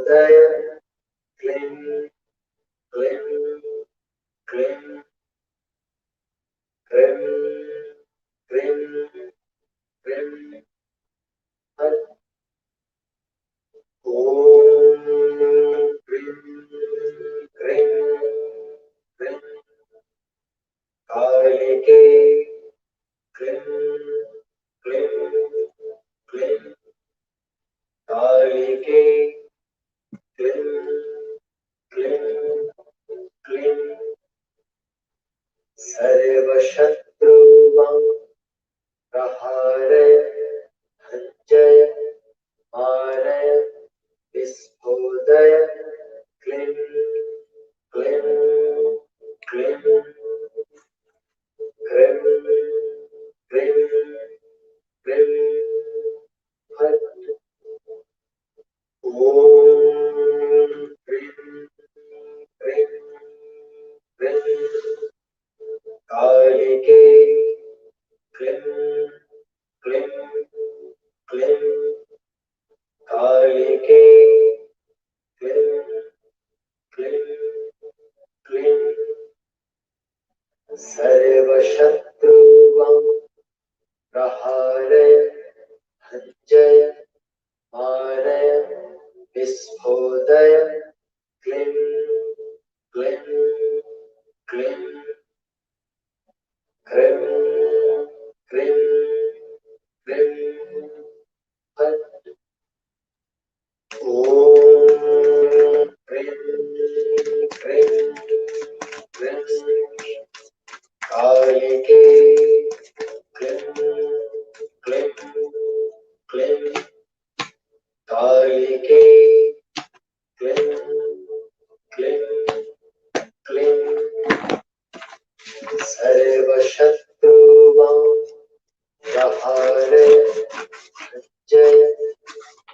क्लीं क्लीं क्लीं क्रीं क्रीं क्रीं फट् ॐ क्रीं क्रीं क्रीं कालिके क्लीं क्लीं क्लीं कालिके क्लीं क्लीं क्लीं सर्वशत्रुवां प्रहारय भञ्जय मारय विस्फोदय क्लीं क्लीं क्लीं क्रीं क्रीं क्रीं फट् ॐ क्रीं क्रीं क्रीं कालिके क्लीं क्लीं क्लीं कालिके क्लीं क्लीं क्लीं सर्वशत्रुवां प्रहारय भञ्जय मारय विस्फोदय क्लीं क्लीं क्लीं क्रीं क्रीं क्रीं फट् ॐ क्रीं क्रीं क्रीं कालिके क्लीं क्लीं क्लीं कालिके क्लीं क्लीं क्लीं सर्वशत्रुवां प्रहारय भञ्जय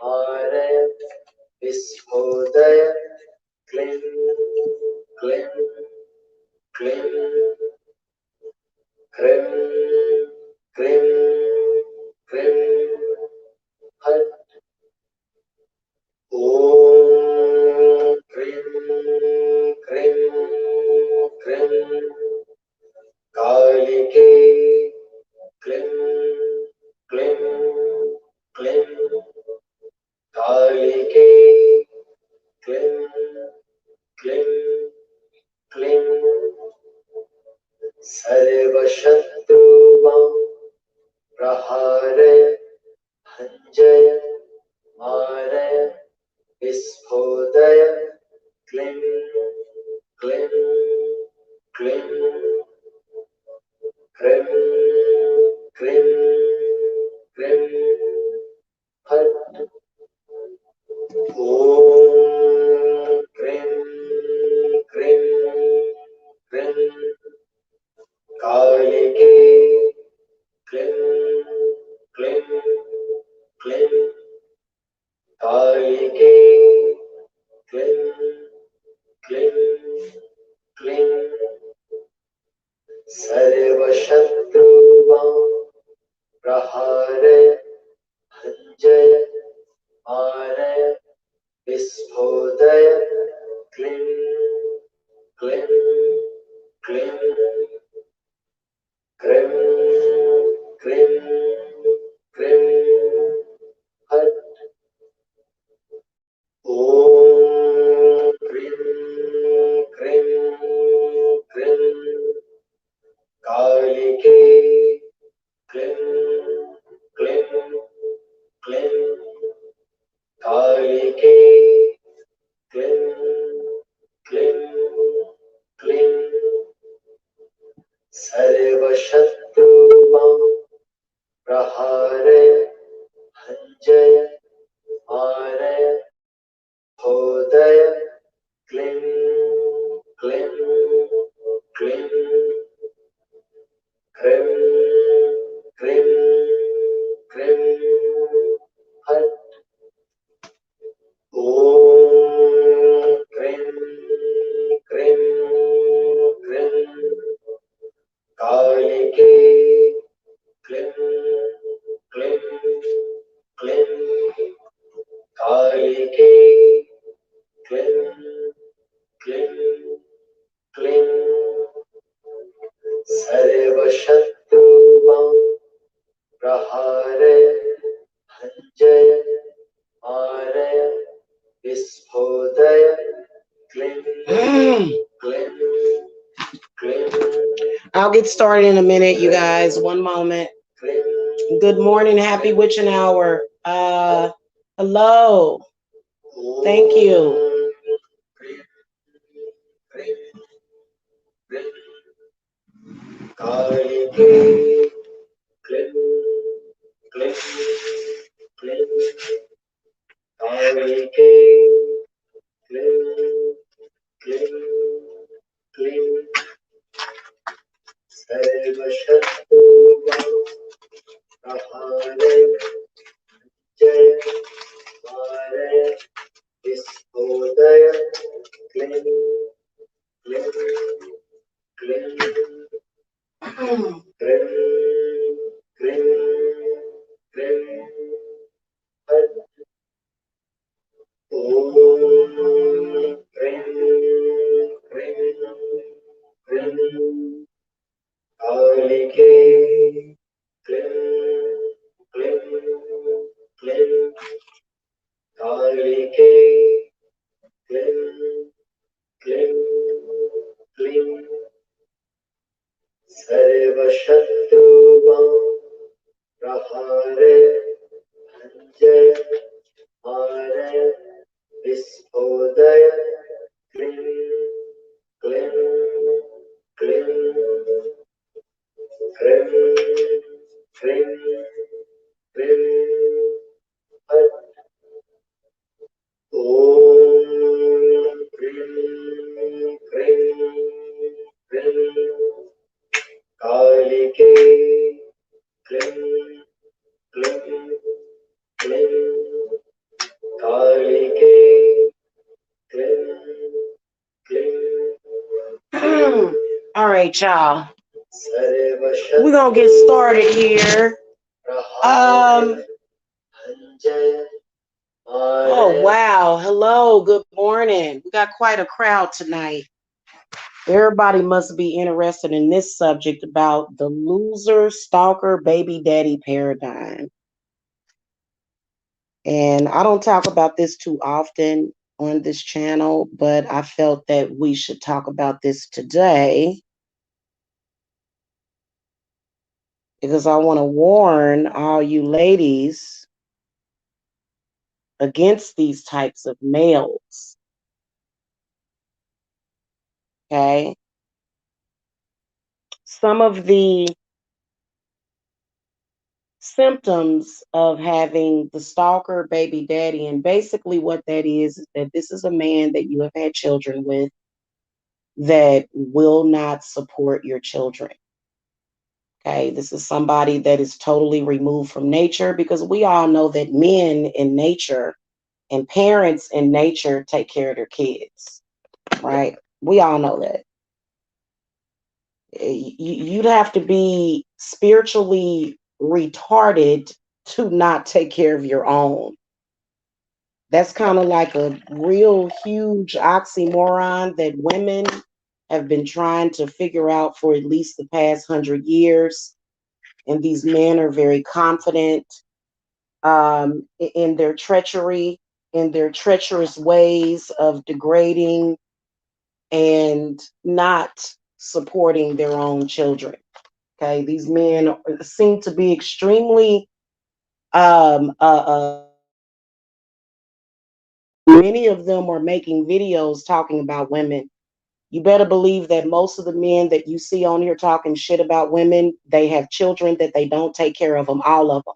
मारय विस्फोदय क्लीं क्लीं क्लीं क्रीं क्रीं क्रीं फट् ॐ क्रीं क्रीं क्रीं कालिके क्लीं क्लीं क्लीं कालिके क्लीं क्लीं क्लीं सर्वशत्रुवां प्रहारय भञ्जय मारय विस्फोदय क्लीं क्लीं क्लीं क्रीं क्रीं क्रीं फट् ॐ क्रीं क्रीं क्रीं कालिके क्लीं क्लीं क्लीं कालिके क्लीं क्लीं क्लीं सर्वशत्रुवां प्रहारय भञ्जय मारय विस्फोदय क्लीं क्लीं क्लीं क्रीं क्रीं क्रीं फट् ॐ क्रीं क्रीं क्रीं कालिके क्लीं क्लीं क्लीं कालिके क्लीं क्लीं क्लीं सर्वशत्रुवां प्रहारय भञ्जय मारय विस्फोदय क्लीं क्लीं क्लीं क्रीं क्रीं क्रीं फट् ॐ क्रीं क्रीं क्रीं कालिके क्लीं क्लीं क्लीं कालिके I'll get started in a minute, you guys. One moment. Good morning, happy witching hour. Hello. Thank you. All right, y'all. We're gonna get started here. Oh wow. Hello, good morning. We got quite a crowd tonight. Everybody must be interested in this subject about the loser stalker baby daddy paradigm. And I don't talk about this too often on this channel, but I felt that we should talk about this today because I want to warn all you ladies against these types of males. Okay. Some of the symptoms of having the stalker baby daddy, and basically what that is that this is a man that you have had children with that will not support your children. Okay, this is somebody that is totally removed from nature because we all know that men in nature and parents in nature take care of their kids, right? We all know that. You'd have to be spiritually retarded to not take care of your own. That's kind of like a real huge oxymoron that women have been trying to figure out for at least the past 100 years. And these men are very confident in their treachery, in their treacherous ways of degrading and not supporting their own children. Okay, these men seem to be extremely many of them are making videos talking about women. You better believe that most of the men that you see on here talking shit about women, they have children that they don't take care of them, all of them.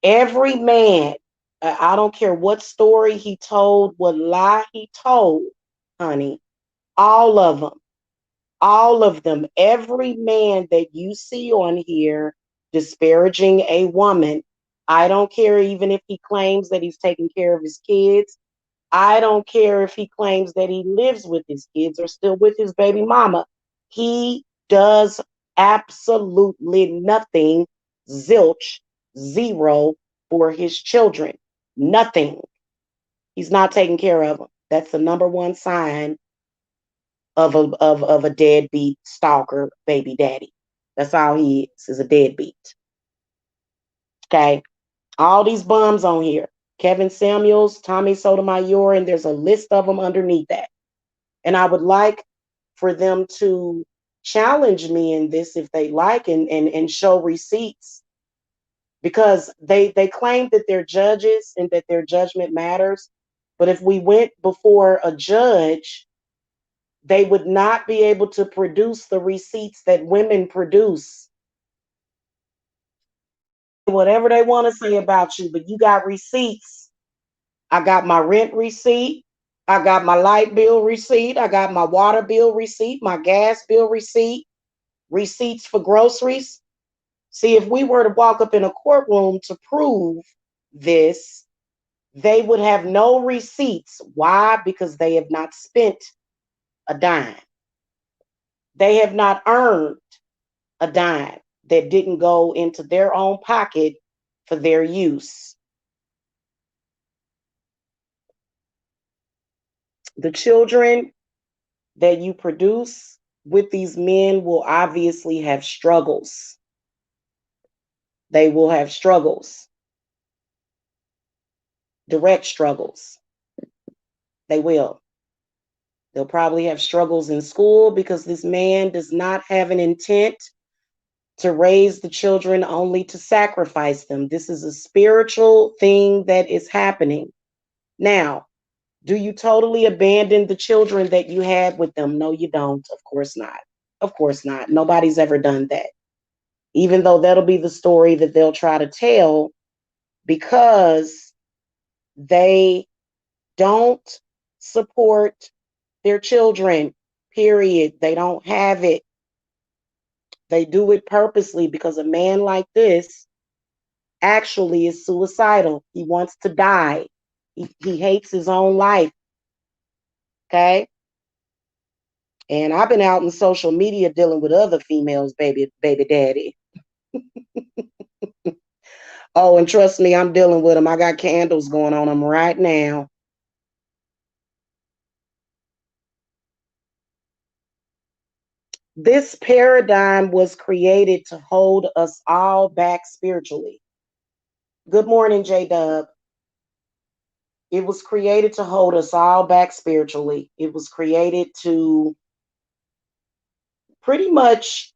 Every man, I don't care what story he told, what lie he told, honey, all of them, all of them, every man that you see on here disparaging a woman, I don't care even if he claims that he's taking care of his kids. I don't care if he claims that he lives with his kids or still with his baby mama. He does absolutely nothing, zilch, zero for his children. Nothing. He's not taking care of them. That's the number one sign of a deadbeat stalker baby daddy. That's all he is a deadbeat. Okay. All these bums on here. Kevin Samuels, Tommy Sotomayor, and there's a list of them underneath that. And I would like for them to challenge me in this if they like, and show receipts, because they claim that they're judges and that their judgment matters. But if we went before a judge, they would not be able to produce the receipts that women produce. Whatever they want to say about you, but you got receipts. I got my rent receipt. I got my light bill receipt. I got my water bill receipt, my gas bill receipt, receipts for groceries. See, if we were to walk up in a courtroom to prove this, they would have no receipts. Why? Because they have not spent a dime. They have not earned a dime that didn't go into their own pocket for their use. The children that you produce with these men will obviously have struggles. They will have struggles, direct struggles. They will. They'll probably have struggles in school because this man does not have an intent to raise the children only to sacrifice them. This is a spiritual thing that is happening. Now, do you totally abandon the children that you had with them? No, you don't. Of course not. Of course not. Nobody's ever done that. Even though that'll be the story that they'll try to tell, because they don't support their children, period. They don't have it. They do it purposely because a man like this actually is suicidal. He wants to die. He hates his own life. Okay. And I've been out in social media dealing with other females, baby daddy. Oh, and trust me, I'm dealing with them. I got candles going on them right now. This paradigm was created to hold us all back spiritually. Good morning, J Dub. It was created to hold us all back spiritually. It was created to pretty much,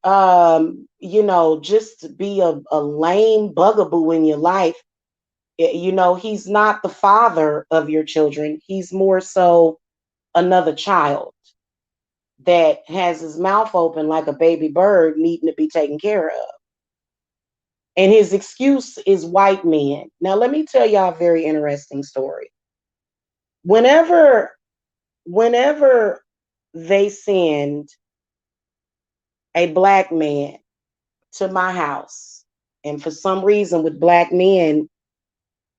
just be a lame bugaboo in your life. He's not the father of your children. He's more so another child that has his mouth open like a baby bird needing to be taken care of. And his excuse is white men. Now, let me tell y'all a very interesting story. Whenever, whenever they send a black man to my house, and for some reason with black men,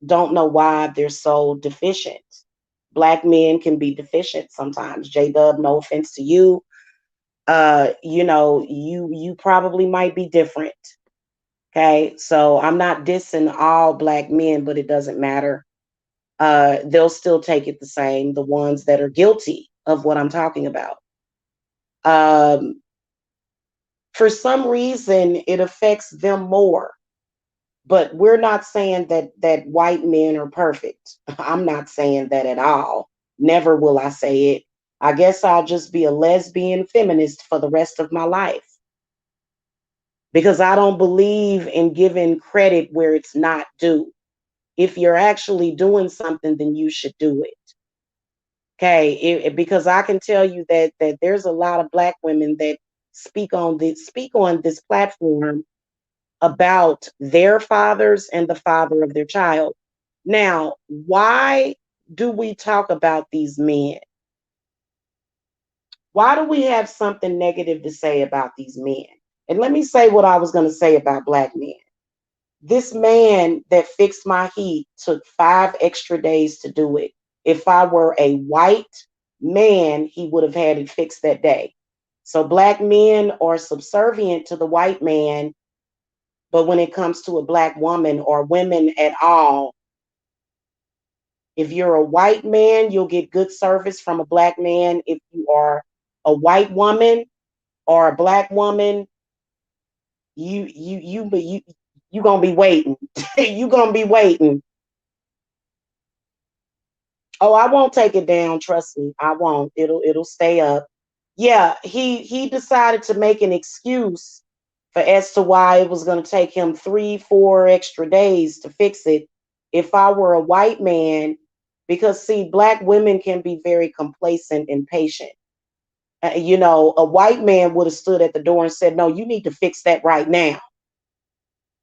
don't know why they're so deficient. Black men can be deficient sometimes. J Dub, no offense to you. You probably might be different. Okay. So I'm not dissing all black men, but it doesn't matter. They'll still take it the same, the ones that are guilty of what I'm talking about. Um, for some reason, it affects them more. But we're not saying that white men are perfect. I'm not saying that at all. Never will I say it. I guess I'll just be a lesbian feminist for the rest of my life, because I don't believe in giving credit where it's not due. If you're actually doing something, then you should do it. Okay, because I can tell you that there's a lot of black women that speak on this platform about their fathers and the father of their child. Now, why do we talk about these men? Why do we have something negative to say about these men? And let me say what I was going to say about black men. This man that fixed my heat took 5 extra days to do it. If I were a white man, he would have had it fixed that day. So black men are subservient to the white man, but when it comes to a black woman or women at all, if you're a white man, you'll get good service from a black man. If you are a white woman or a black woman, you gonna be waiting. You gonna be waiting. Oh, I won't take it down. Trust me, I won't. It'll stay up. Yeah, he decided to make an excuse for as to why it was going to take him 3, 4 extra days to fix it. If I were a white man, because see, black women can be very complacent and patient. A white man would have stood at the door and said, "No, you need to fix that right now.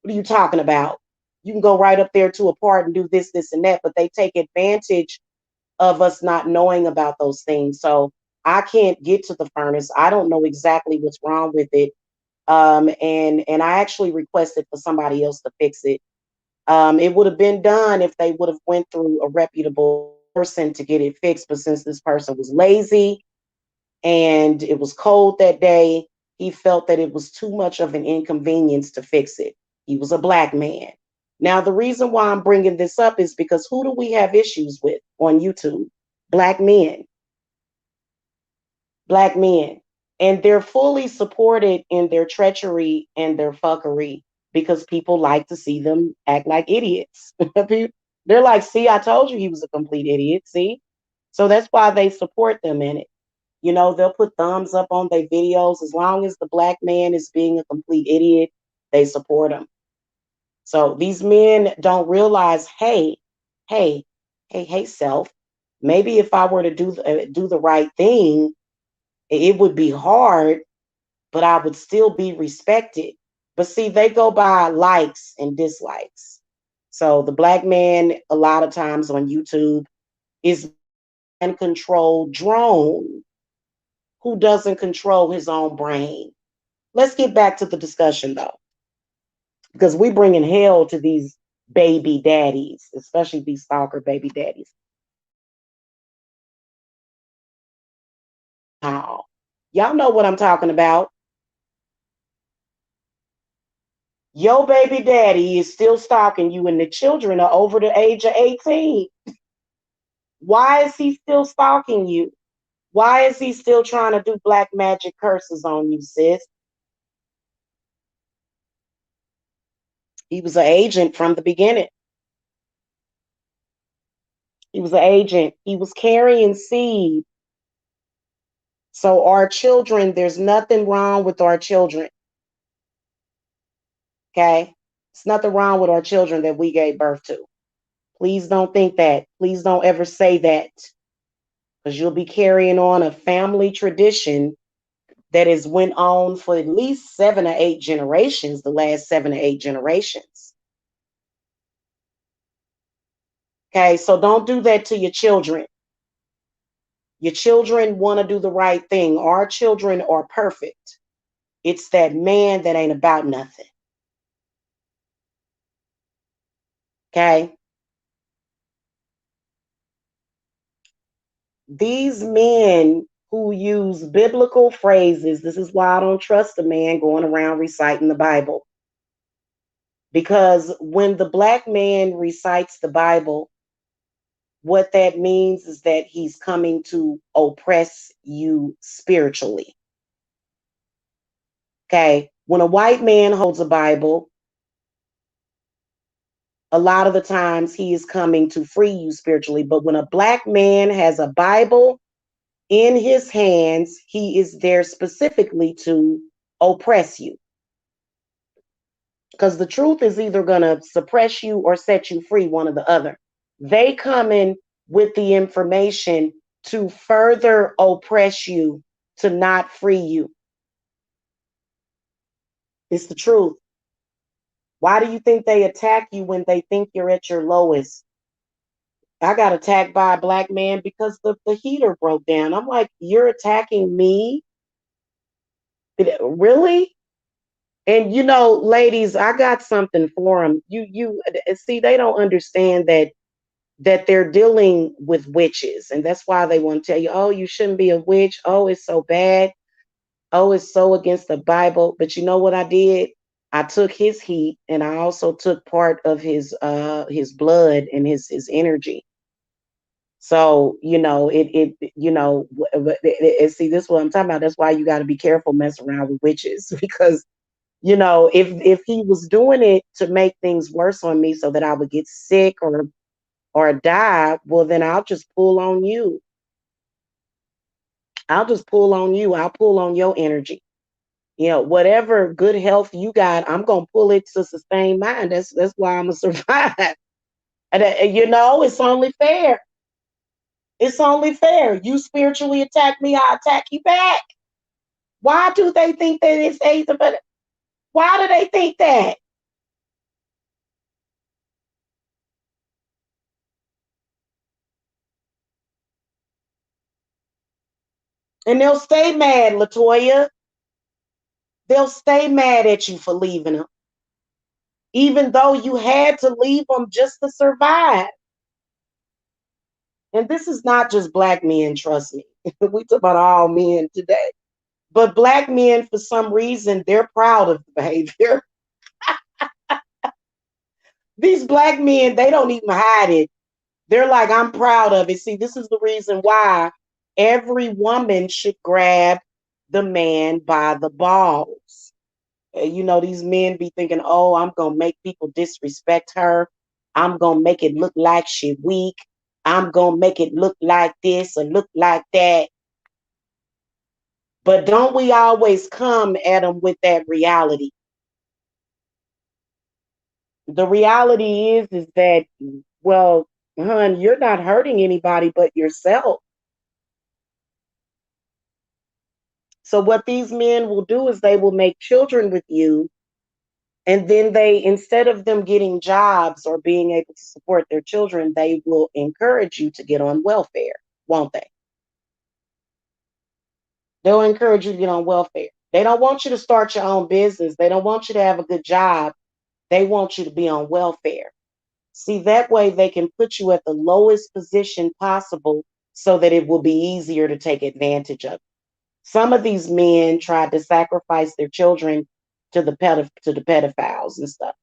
What are you talking about? You can go right up there to a part and do this, this, and that." But they take advantage of us not knowing about those things. So I can't get to the furnace. I don't know exactly what's wrong with it. And I actually requested for somebody else to fix it. It would have been done if they would have went through a reputable person to get it fixed. But since this person was lazy and it was cold that day, he felt that it was too much of an inconvenience to fix it. He was a black man. Now, the reason why I'm bringing this up is because who do we have issues with on YouTube? Black men. Black men. And they're fully supported in their treachery and their fuckery because people like to see them act like idiots. They're like, see, I told you he was a complete idiot. See? So that's why they support them in it. They'll put thumbs up on their videos. As long as the black man is being a complete idiot, they support him. So these men don't realize, hey, hey, self. Maybe if I were to do the right thing, it would be hard, but I would still be respected. But see, they go by likes and dislikes. So the black man, a lot of times on YouTube, is a controlled drone who doesn't control his own brain. Let's get back to the discussion though, because we bringing hell to these baby daddies, especially these stalker baby daddies. How? Y'all know what I'm talking about. Your baby daddy is still stalking you, and the children are over the age of 18. Why is he still stalking you? Why is he still trying to do black magic curses on you, sis? He was an agent from the beginning. He was an agent. He was carrying seed. So our children, there's nothing wrong with our children. Okay? There's nothing wrong with our children that we gave birth to. Please don't think that. Please don't ever say that. Because you'll be carrying on a family tradition that has went on for at least 7 or 8 generations, the last 7 or 8 generations. Okay, so don't do that to your children. Your children want to do the right thing. Our children are perfect. It's that man that ain't about nothing. Okay? These men who use biblical phrases, this is why I don't trust a man going around reciting the Bible. Because when the black man recites the Bible, what that means is that he's coming to oppress you spiritually. Okay. When a white man holds a Bible, a lot of the times he is coming to free you spiritually. But when a black man has a Bible in his hands, he is there specifically to oppress you. Because the truth is either going to suppress you or set you free, one or the other. They come in with the information to further oppress you, to not free you. It's the truth. Why do you think they attack you when they think you're at your lowest? I got attacked by a black man because the heater broke down. I'm like, you're attacking me? Really? And ladies, I got something for them. You see, they don't understand that they're dealing with witches, and that's why they want to tell you, oh, you shouldn't be a witch. Oh, it's so bad. Oh, it's so against the Bible. But you know what I did? I took his heat, and I also took part of his blood and his energy. So see, this is what I'm talking about. That's why you got to be careful messing around with witches because if he was doing it to make things worse on me so that I would get sick or, die, well, then I'll just pull on you. I'll just pull on you. I'll pull on your energy. You know, whatever good health you got, I'm gonna pull it to sustain mine. That's why I'm gonna survive. And you know, it's only fair. It's only fair. You spiritually attack me, I attack you back. Why do they think that it's either? But why do they think that? And they'll stay mad, Latoya. They'll stay mad at you for leaving them, even though you had to leave them just to survive. And this is not just black men, trust me. We talk about all men today. But black men, for some reason, they're proud of the behavior. These black men, they don't even hide it. They're like, I'm proud of it. See, this is the reason why every woman should grab the man by the balls. You know, these men be thinking, oh, I'm going to make people disrespect her. I'm going to make it look like she weak. I'm going to make it look like this or look like that. But don't we always come at them with that reality? The reality is that, well, hun, you're not hurting anybody but yourself. So what these men will do is they will make children with you, and then they, instead of them getting jobs or being able to support their children, they will encourage you to get on welfare, won't they? They'll encourage you to get on welfare. They don't want you to start your own business. They don't want you to have a good job. They want you to be on welfare. See, that way they can put you at the lowest position possible so that it will be easier to take advantage of. Some of these men tried to sacrifice their children to the pedophiles and stuff.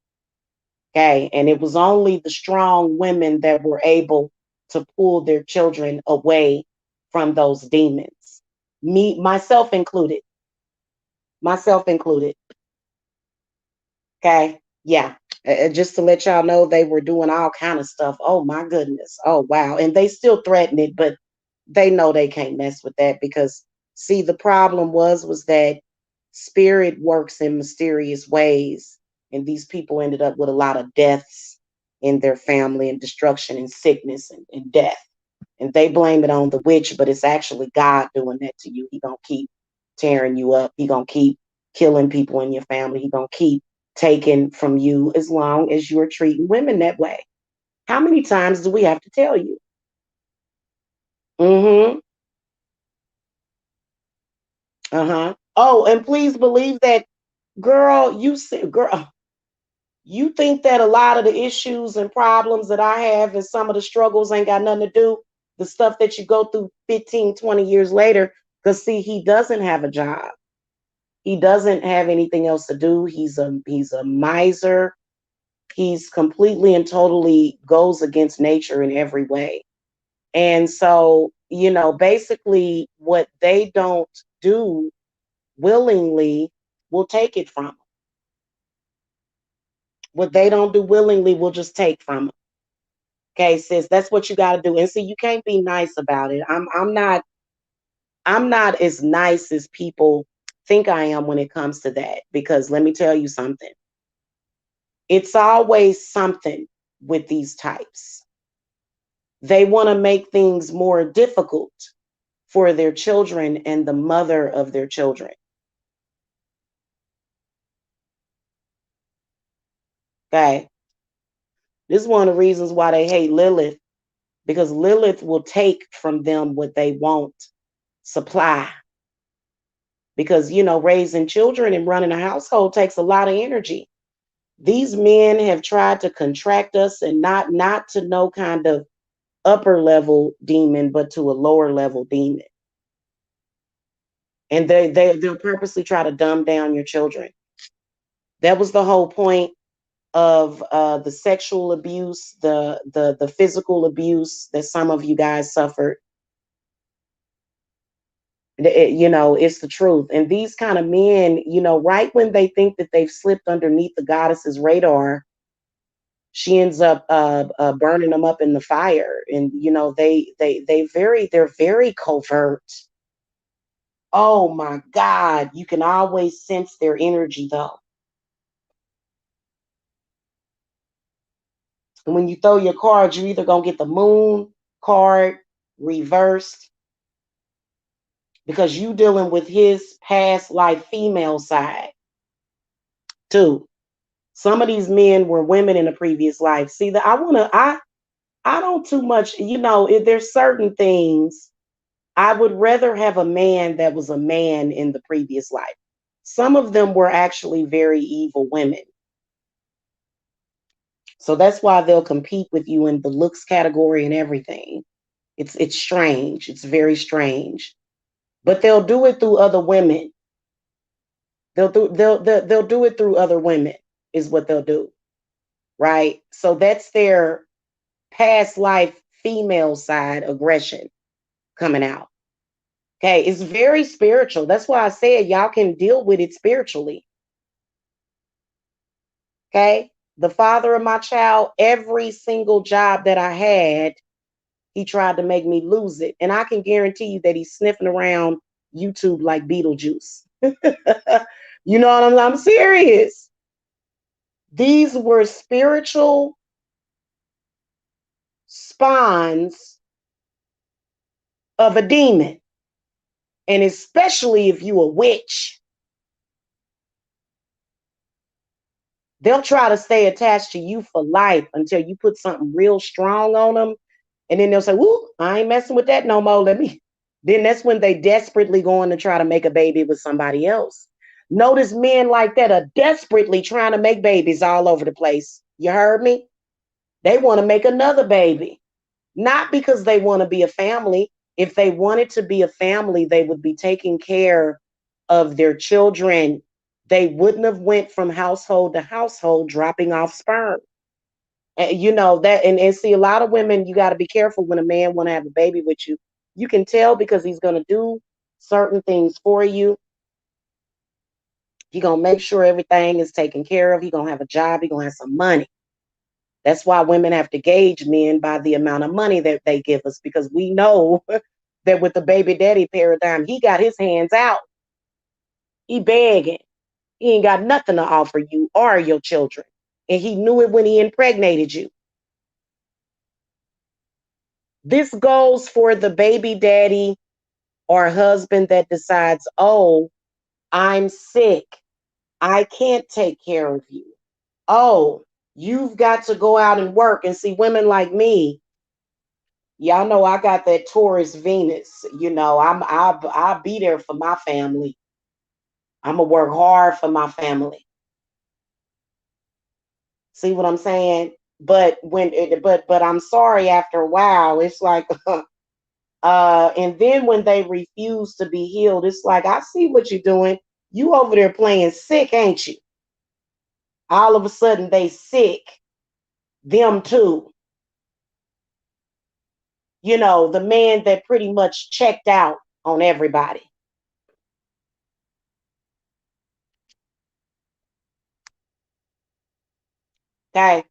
Okay. And it was only the strong women that were able to pull their children away from those demons. Me, myself included. Myself included. Okay. Yeah. Just to let y'all know, they were doing all kind of stuff. Oh my goodness. Oh wow. And they still threaten it, but they know they can't mess with that because see, the problem was that spirit works in mysterious ways, and these people ended up with a lot of deaths in their family and destruction and sickness and death. And they blame it on the witch, but it's actually God doing that to you. He gonna keep tearing you up. He gonna keep killing people in your family. He gonna keep taking from you as long as you're treating women that way. How many times do we have to tell you? Mm-hmm. Uh-huh. Oh, and please believe that, girl, you see, girl, you think that a lot of the issues and problems that I have and some of the struggles ain't got nothing to do the stuff that you go through 15, 20 years later. Because see, he doesn't have a job. He doesn't have anything else to do. He's a miser. He's completely and totally goes against nature in every way. And so, you know, basically what they don't do willingly will take it from them. What they don't do willingly will just take from them. Okay, sis, that's what you got to do. And see, you can't be nice about it. I'm not as nice as people think I am when it comes to that because let me tell you something. It's always something with these types. They want to make things more difficult for their children and the mother of their children. Okay. This is one of the reasons why they hate Lilith because Lilith will take from them what they won't supply. Because, you know, raising children and running a household takes a lot of energy. These men have tried to contract us and not to no kind of upper level demon, but to a lower level demon. And they'll purposely try to dumb down your children. That was the whole point of the sexual abuse, the physical abuse that some of you guys suffered. You know, it's the truth. And these kind of men, you know, right when they think that they've slipped underneath the goddess's radar, she ends up burning them up in the fire. And you know, they're very covert. Oh my God. You can always sense their energy though. And when you throw your cards, you're either going to get the moon card reversed because you dealing with his past life female side too. Some of these men were women in a previous life. See that I don't too much, if there's certain things I would rather have a man that was a man in the previous life. Some of them were actually very evil women. So that's why they'll compete with you in the looks category and everything. It's strange. It's very strange. But they'll do it through other women. They'll do it through other women is what they'll do. Right? So that's their past life female side aggression coming out. Okay, it's very spiritual. That's why I said y'all can deal with it spiritually. Okay, the father of my child, every single job that I had, he tried to make me lose it. And I can guarantee you that he's sniffing around YouTube like Beetlejuice. You know what I'm serious. These were spiritual spawns of a demon. And especially if you a witch, they'll try to stay attached to you for life until you put something real strong on them. And then they'll say, woo, I ain't messing with that no more. Then that's when they desperately going to try to make a baby with somebody else. Notice men like that are desperately trying to make babies all over the place. You heard me? They want to make another baby. Not because they want to be a family. If they wanted to be a family, they would be taking care of their children. They wouldn't have went from household to household dropping off sperm. You know that, and see, a lot of women, you got to be careful when a man want to have a baby with you. You can tell because he's going to do certain things for you. He's going to make sure everything is taken care of. He's going to have a job. He's going to have some money. That's why women have to gauge men by the amount of money that they give us, because we know that with the baby daddy paradigm, he got his hands out. He begging. He ain't got nothing to offer you or your children. And he knew it when he impregnated you. This goes for the baby daddy or husband that decides, oh, I'm sick. I can't take care of you. Oh, you've got to go out and work. And see, women like me, y'all know I got that Taurus Venus. I'll be there for my family. I'm gonna work hard for my family. See what I'm saying? But I'm sorry. After a while, it's like, and then when they refuse to be healed, it's like, I see what you're doing. You over there playing sick, ain't you? All of a sudden they sick, them too. The man that pretty much checked out on everybody. Okay.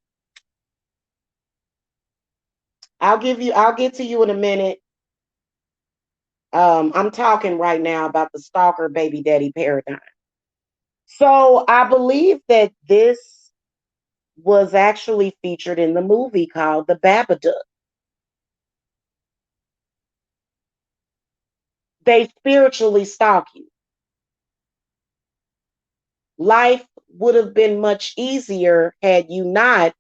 I'll get to you in a minute. I'm talking right now about the stalker baby daddy paradigm. So I believe that this was actually featured in the movie called The Babadook. They spiritually stalk you. Life would have been much easier had you not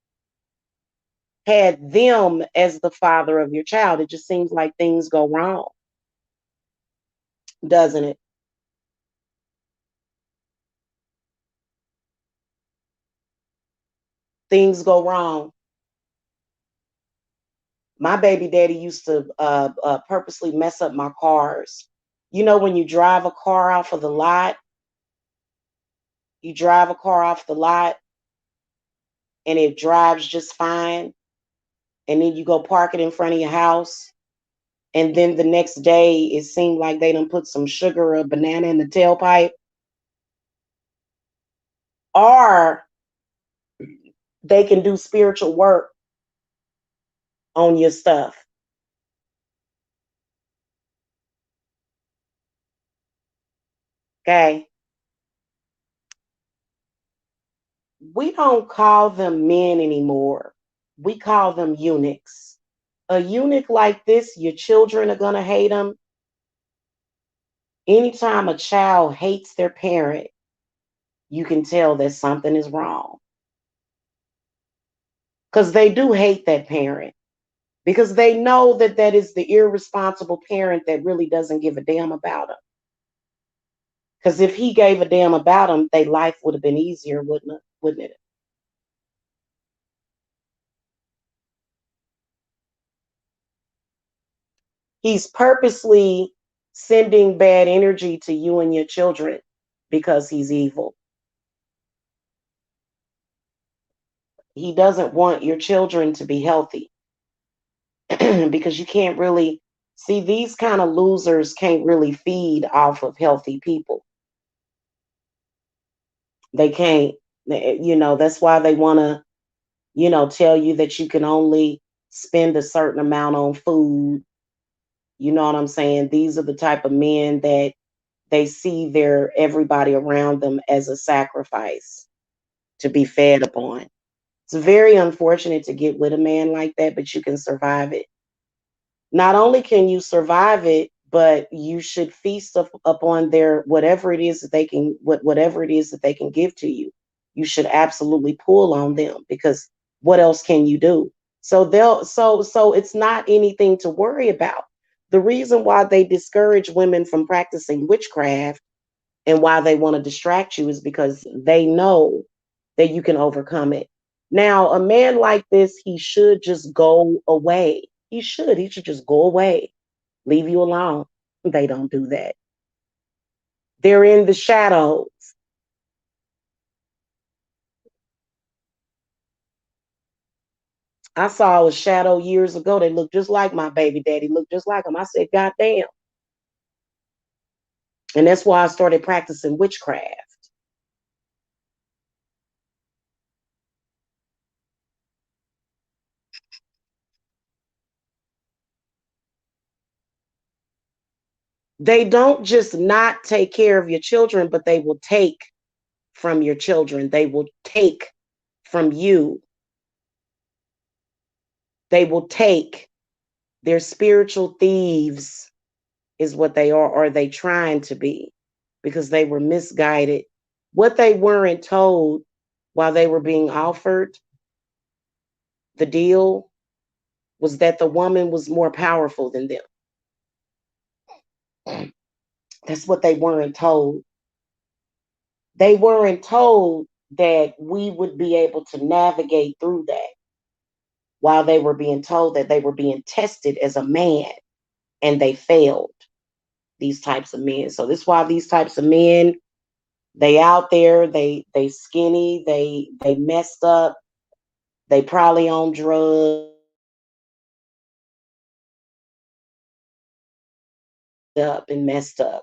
had them as the father of your child. It just seems like things go wrong, doesn't it? Things go wrong. My baby daddy used to purposely mess up my cars. When you drive a car off of the lot, you drive a car off the lot and it drives just fine. And then you go park it in front of your house. And then the next day, it seemed like they done put some sugar or banana in the tailpipe. Or they can do spiritual work on your stuff. Okay. We don't call them men anymore. We call them eunuchs. A eunuch like this, your children are going to hate them. Anytime a child hates their parent, you can tell that something is wrong. Because they do hate that parent. Because they know that that is the irresponsible parent that really doesn't give a damn about them. Because if he gave a damn about them, their life would have been easier, wouldn't it? Wouldn't it? He's purposely sending bad energy to you and your children because he's evil. He doesn't want your children to be healthy because you can't really see these kind of losers can't really feed off of healthy people. They can't, that's why they want to, tell you that you can only spend a certain amount on food. You know what I'm saying? These are the type of men that they see their everybody around them as a sacrifice to be fed upon. It's very unfortunate to get with a man like that, but you can survive it. Not only can you survive it, but you should feast upon their whatever it is that they can whatever it is that they can give to you. You should absolutely pull on them because what else can you do? So so it's not anything to worry about. The reason why they discourage women from practicing witchcraft and why they want to distract you is because they know that you can overcome it. Now, a man like this, he should just go away. He should just go away, leave you alone. They don't do that. They're in the shadows. I saw a shadow years ago that looked just like my baby daddy, looked just like him. I said, God damn. And that's why I started practicing witchcraft. They don't just not take care of your children, but they will take from your children. They will take from you. They will take. They're spiritual thieves, is what they are, or they trying to be, because they were misguided. What they weren't told while they were being offered the deal was that the woman was more powerful than them. That's what they weren't told. They weren't told that we would be able to navigate through that while they were being told that they were being tested as a man and they failed these types of men. So this is why these types of men, they out there, they skinny, they messed up, they probably on drugs, up and messed up,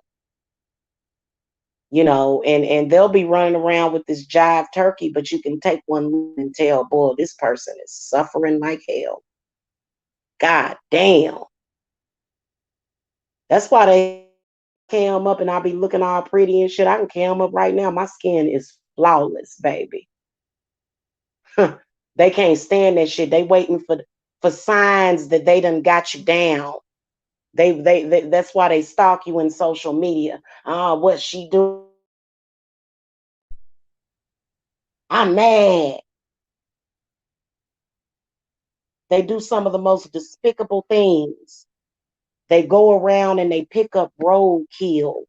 and they'll be running around with this jive turkey, but you can take one look and tell, boy, this person is suffering like hell. God damn. That's why they cam up and I'll be looking all pretty and shit. I can cam up right now. My skin is flawless, baby. They can't stand that shit. They waiting for signs that they done got you down. They that's why they stalk you in social media. What she do? I'm mad. They do some of the most despicable things. They go around and they pick up roadkill,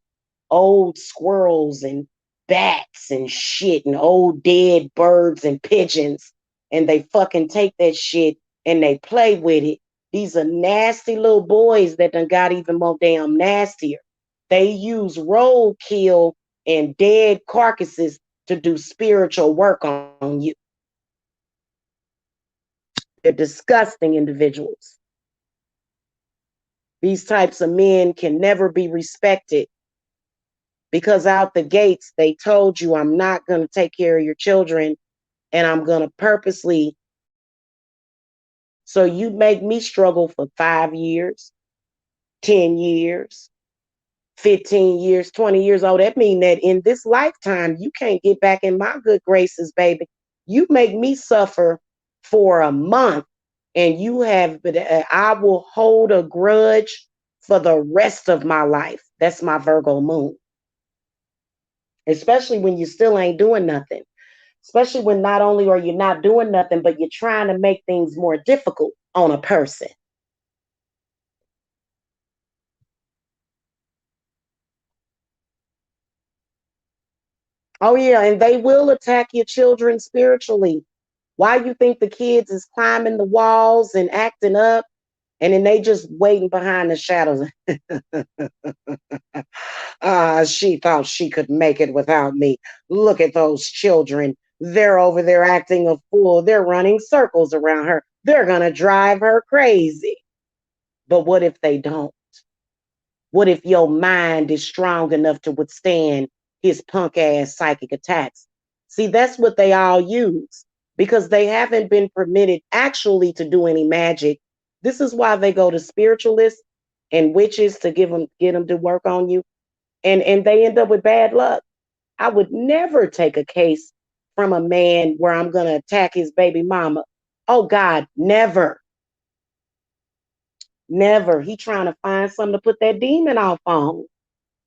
old squirrels and bats and shit, and old dead birds and pigeons, and they fucking take that shit and they play with it. These are nasty little boys that done got even more damn nastier. They use roadkill and dead carcasses to do spiritual work on you. They're disgusting individuals. These types of men can never be respected because out the gates, they told you, I'm not going to take care of your children and I'm going to purposely. So you make me struggle for 5 years, 10 years. 15 years, 20 years old. That means that in this lifetime, you can't get back in my good graces, baby. You make me suffer for a month, and you have, I will hold a grudge for the rest of my life. That's my Virgo moon, especially when you still ain't doing nothing. Especially when not only are you not doing nothing, but you're trying to make things more difficult on a person. Oh yeah, and they will attack your children spiritually. Why you think the kids is climbing the walls and acting up, and then they just waiting behind the shadows? She thought she could make it without me. Look at those children. They're over there acting a fool. They're running circles around her. They're gonna drive her crazy. But what if they don't? What if your mind is strong enough to withstand his punk ass psychic attacks? See, that's what they all use because they haven't been permitted actually to do any magic. This is why they go to spiritualists and witches to get them to work on you, and they end up with bad luck. I would never take a case from a man where I'm going to attack his baby mama. Oh God, never. Never. He trying to find something to put that demon off on.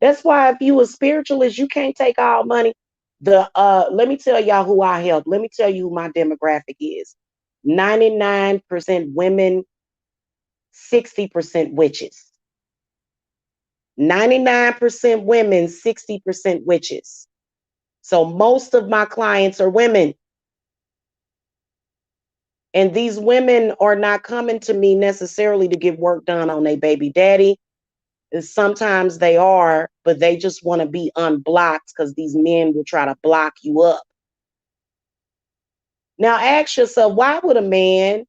That's why if you a spiritualist, you can't take all money. Let me tell y'all who I help. Let me tell you who my demographic is. 99% women, 60% witches. 99% women, 60% witches. So most of my clients are women. And these women are not coming to me necessarily to get work done on their baby daddy. Sometimes they are, but they just want to be unblocked because these men will try to block you up. Now ask yourself, why would a man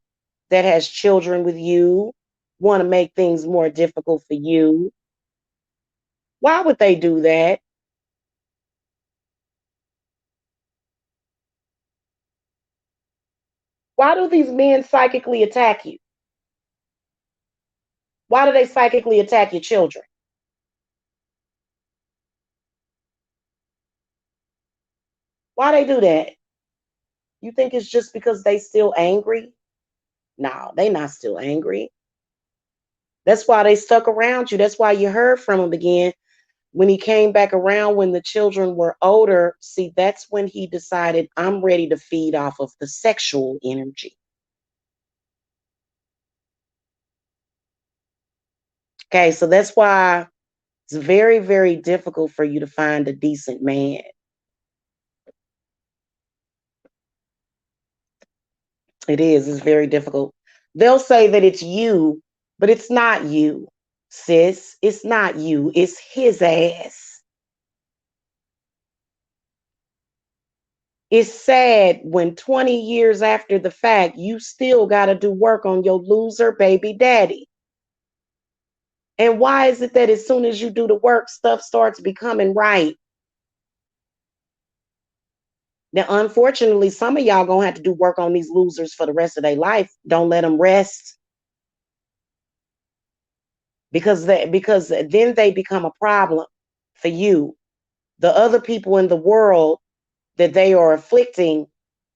that has children with you want to make things more difficult for you? Why would they do that? Why do these men psychically attack you? Why do they psychically attack your children? Why they do that? You think it's just because they still angry? No, they not still angry. That's why they stuck around you. That's why you heard from him again. When he came back around when the children were older, see, that's when he decided, I'm ready to feed off of the sexual energy. Okay, so that's why it's very, very difficult for you to find a decent man. It is, it's very difficult. They'll say that it's you, but it's not you, sis. It's not you, it's his ass. It's sad when 20 years after the fact, you still got to do work on your loser baby daddy. And why is it that as soon as you do the work, stuff starts becoming right? Now, unfortunately, some of y'all gonna have to do work on these losers for the rest of their life. Don't let them rest because then they become a problem for you. The other people in the world that they are afflicting,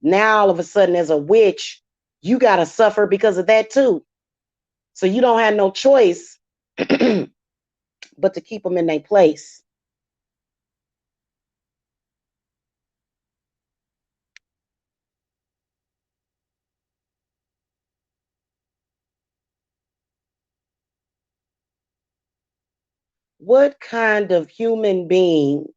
now all of a sudden as a witch, you gotta suffer because of that too. So you don't have no choice but to keep them in their place. What kind of human being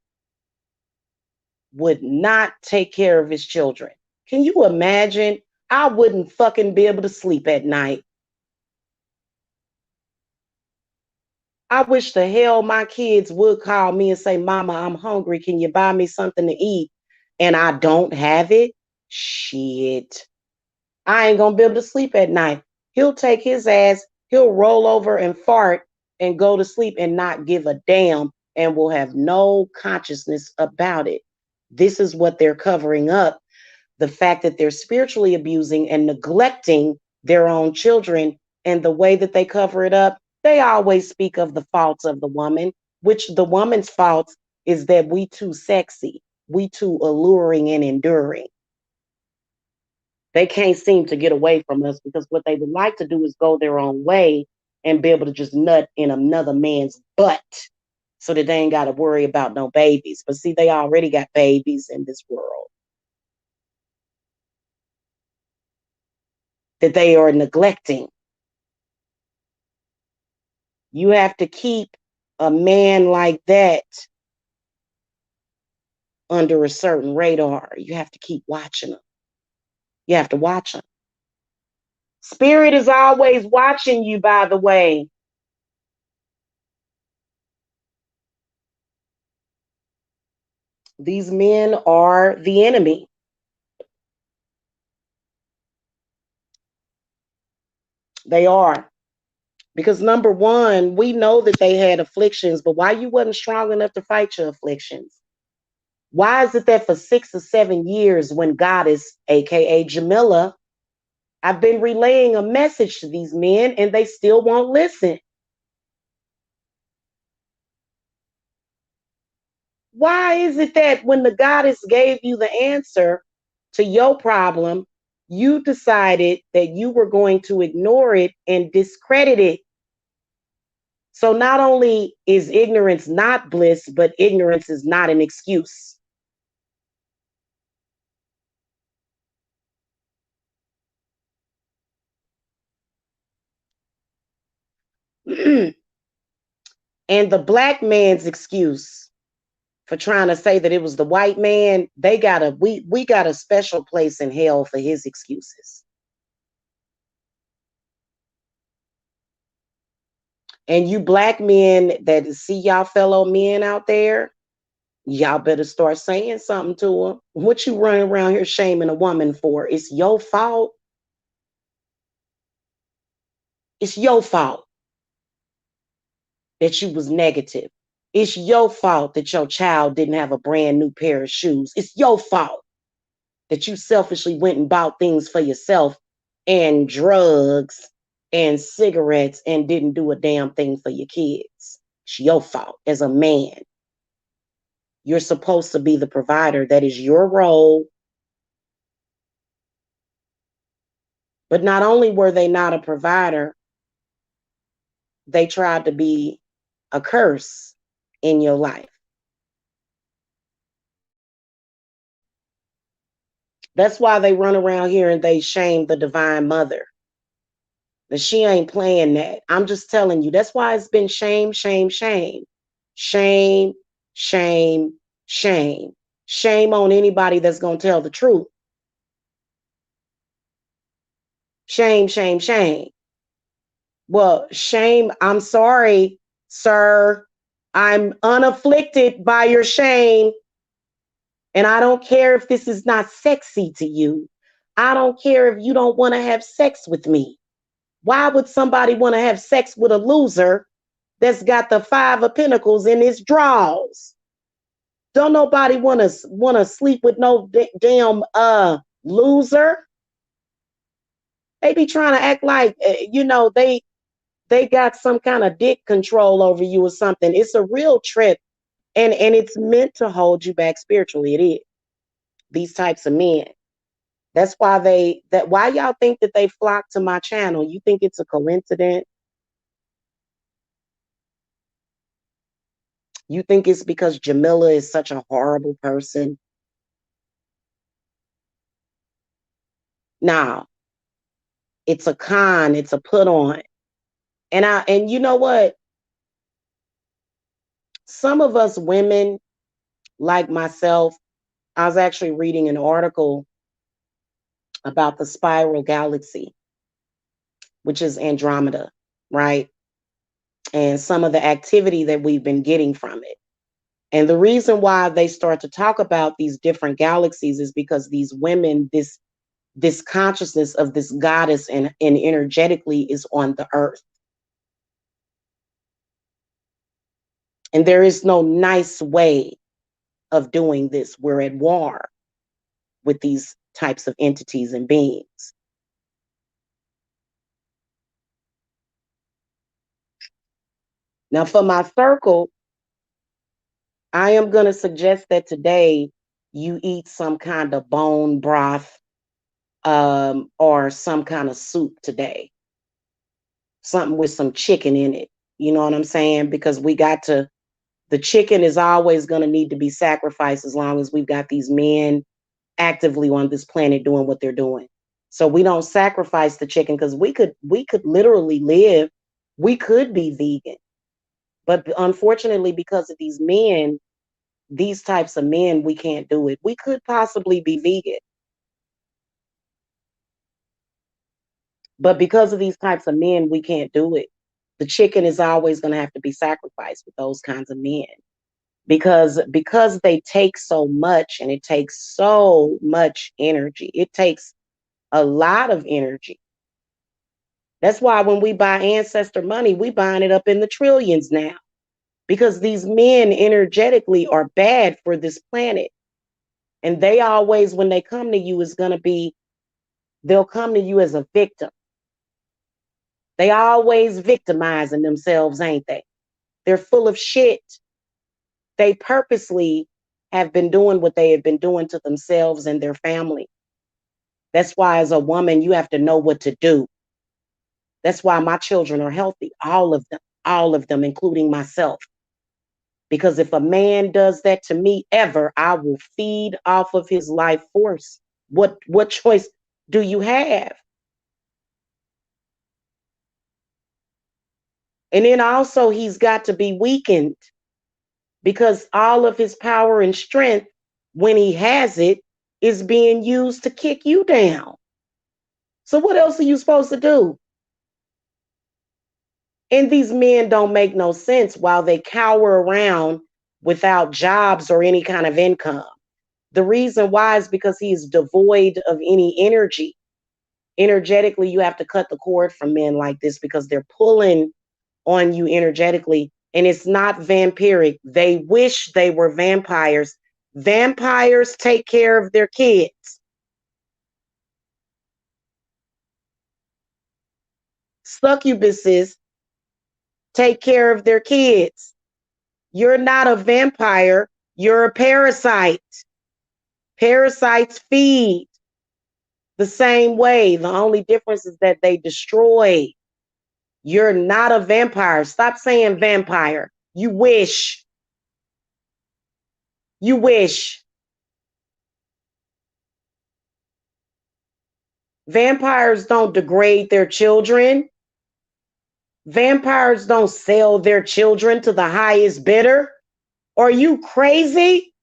would not take care of his children? Can you imagine? I wouldn't fucking be able to sleep at night. I wish the hell my kids would call me and say, Mama, I'm hungry. Can you buy me something to eat? And I don't have it. Shit. I ain't gonna be able to sleep at night. He'll take his ass, he'll roll over and fart and go to sleep and not give a damn and will have no consciousness about it. This is what they're covering up, the fact that they're spiritually abusing and neglecting their own children. And the way that they cover it up, they always speak of the faults of the woman. which the woman's fault is that we too sexy, we too alluring and enduring. They can't seem to get away from us because what they would like to do is go their own way and be able to just nut in another man's butt so that they ain't got to worry about no babies. But see, they already got babies in this world that they are neglecting. You have to keep a man like that under a certain radar. You have to keep watching them. You have to watch them. Spirit is always watching you, by the way. These men are the enemy. They are. Because number one, we know that they had afflictions, but why you wasn't strong enough to fight your afflictions? Why is it that for 6 or 7 years, when Goddess, aka Jamila, I've been relaying a message to these men and they still won't listen? Why is it that when the Goddess gave you the answer to your problem, you decided that you were going to ignore it and discredit it? So not only is ignorance not bliss, but ignorance is not an excuse. And the black man's excuse for trying to say that it was the white man, we got a special place in hell for his excuses. And you black men that see y'all fellow men out there, y'all better start saying something to them. What you running around here shaming a woman for? It's your fault. It's your fault that you was negative. It's your fault that your child didn't have a brand new pair of shoes. It's your fault that you selfishly went and bought things for yourself and drugs and cigarettes and didn't do a damn thing for your kids. It's your fault as a man. You're supposed to be the provider. That is your role. But not only were they not a provider, they tried to be a curse in your life. That's why they run around here and they shame the divine mother. That she ain't playing that. I'm just telling you. That's why it's been shame, shame, shame. Shame, shame, shame. Shame on anybody that's going to tell the truth. Shame, shame, shame. Well, shame, I'm sorry, sir. I'm unafflicted by your shame. And I don't care if this is not sexy to you. I don't care if you don't want to have sex with me. Why would somebody want to have sex with a loser that's got the 5 of Pentacles in his drawers? Don't nobody want to sleep with no damn loser. They be trying to act like they got some kind of dick control over you or something. It's a real trip, and it's meant to hold you back spiritually. It is. These types of men. That's why why y'all think that they flock to my channel? You think it's a coincidence? You think it's because Jamila is such a horrible person? Nah, it's a con, it's a put on. And you know what? Some of us women, like myself, I was actually reading an article about the spiral galaxy, which is Andromeda, right? And some of the activity that we've been getting from it. And the reason why they start to talk about these different galaxies is because these women, this consciousness of this goddess and energetically is on the earth. And there is no nice way of doing this. We're at war with these types of entities and beings. Now, for my circle, I am going to suggest that today you eat some kind of bone broth or some kind of soup today, something with some chicken in it. You know what I'm saying? Because the chicken is always going to need to be sacrificed as long as we've got these men actively on this planet doing what they're doing. So we don't sacrifice the chicken because we could literally live, we could be vegan. But unfortunately, because of these men, these types of men, we can't do it. We could possibly be vegan, but because of these types of men, we can't do it. The chicken is always going to have to be sacrificed with those kinds of men because they take so much and it takes so much energy. It takes a lot of energy. That's why when we buy ancestor money, we buying it up in the trillions now because these men energetically are bad for this planet. And they always, when they come to you, is going to be, they'll come to you as a victim. They always victimizing themselves, ain't they? They're full of shit. They purposely have been doing what they have been doing to themselves and their family. That's why, as a woman, you have to know what to do. That's why my children are healthy, all of them, including myself. Because if a man does that to me ever, I will feed off of his life force. What choice do you have? And then also he's got to be weakened because all of his power and strength, when he has it, is being used to kick you down. So what else are you supposed to do? And these men don't make no sense while they cower around without jobs or any kind of income. The reason why is because he is devoid of any energy. Energetically, you have to cut the cord from men like this because they're pulling on you energetically. And it's not vampiric. They wish they were vampires. Vampires take care of their kids. Succubuses take care of their kids. You're not a vampire, you're a parasite. Parasites feed the same way. The only difference is that they destroy. You're not a vampire. Stop saying vampire. You wish. You wish. Vampires don't degrade their children. Vampires don't sell their children to the highest bidder. Are you crazy?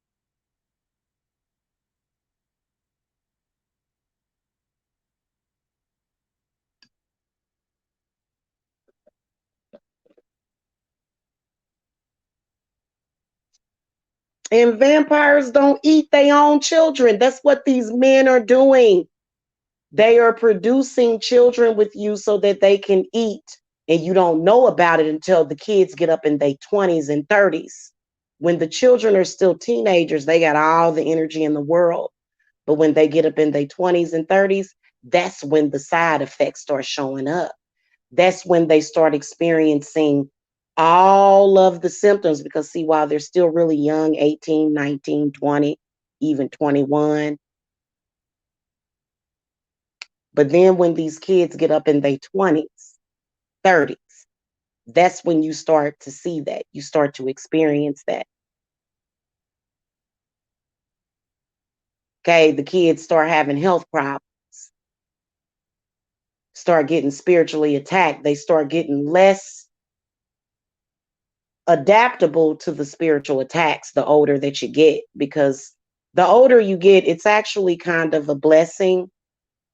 And vampires don't eat their own children. That's what these men are doing. They are producing children with you so that they can eat. And you don't know about it until the kids get up in their 20s and 30s. When the children are still teenagers, they got all the energy in the world. But when they get up in their 20s and 30s, that's when the side effects start showing up. That's when they start experiencing all of the symptoms because see, while they're still really young, 18, 19, 20, even 21, but then when these kids get up in their 20s, 30s, that's when you start to see that. You start to experience that. Okay, the kids start having health problems, start getting spiritually attacked. They start getting less adaptable to the spiritual attacks the older that you get because the older you get, it's actually kind of a blessing.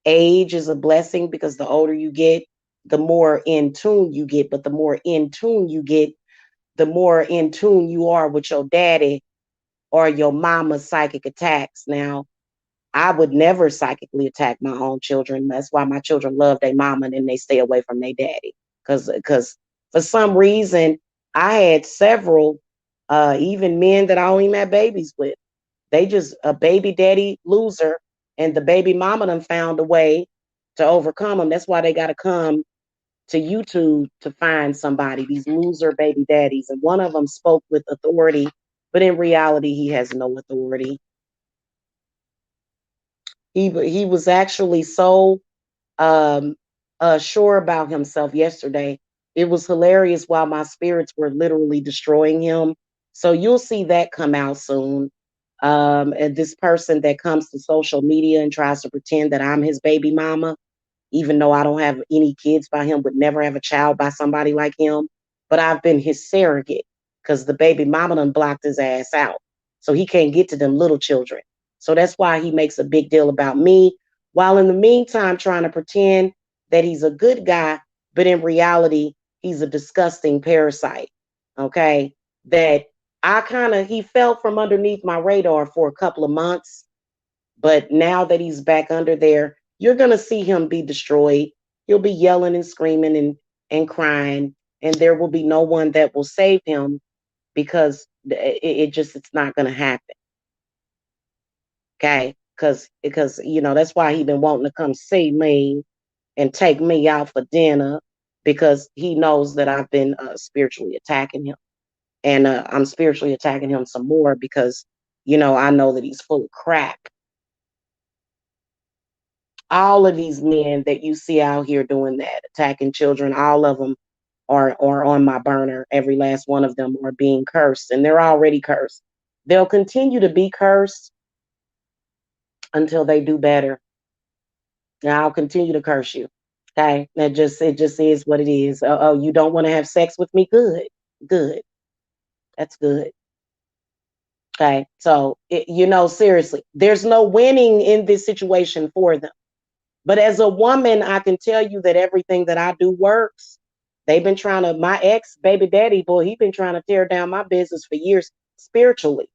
Age is a blessing because the older you get, the more in tune you get. But the more in tune you get, the more in tune you are with your daddy or your mama's psychic attacks. Now, I would never psychically attack my own children. That's why my children love their mama and they stay away from their daddy. Because for some reason, I had several, even men that I only had babies with. They just a baby daddy loser, and the baby mama done found a way to overcome them. That's why they got to come to YouTube to find somebody. These loser baby daddies, and one of them spoke with authority but in reality, he has no authority. He was actually so um sure about himself yesterday. It was hilarious while my spirits were literally destroying him. So you'll see that come out soon. And this person that comes to social media and tries to pretend that I'm his baby mama, even though I don't have any kids by him, would never have a child by somebody like him. But I've been his surrogate because the baby mama done blocked his ass out. So he can't get to them little children. So that's why he makes a big deal about me, while in the meantime trying to pretend that he's a good guy, but in reality, he's a disgusting parasite. Okay. That he fell from underneath my radar for a couple of months, but now that he's back under there, you're going to see him be destroyed. He'll be yelling and screaming and crying, and there will be no one that will save him because it's not going to happen. Okay? Because that's why he been wanting to come see me and take me out for dinner, because he knows that I've been spiritually attacking him, and I'm spiritually attacking him some more because I know that he's full of crap. All of these men that you see out here doing that, attacking children, all of them are on my burner. Every last one of them are being cursed, and they're already cursed. They'll continue to be cursed until they do better. And I'll continue to curse you. Okay, it just is what it is. Oh, you don't want to have sex with me? Good, good. That's good. Okay, so seriously, there's no winning in this situation for them. But as a woman, I can tell you that everything that I do works. They've been trying to, my ex baby daddy, boy, he been trying to tear down my business for years, spiritually.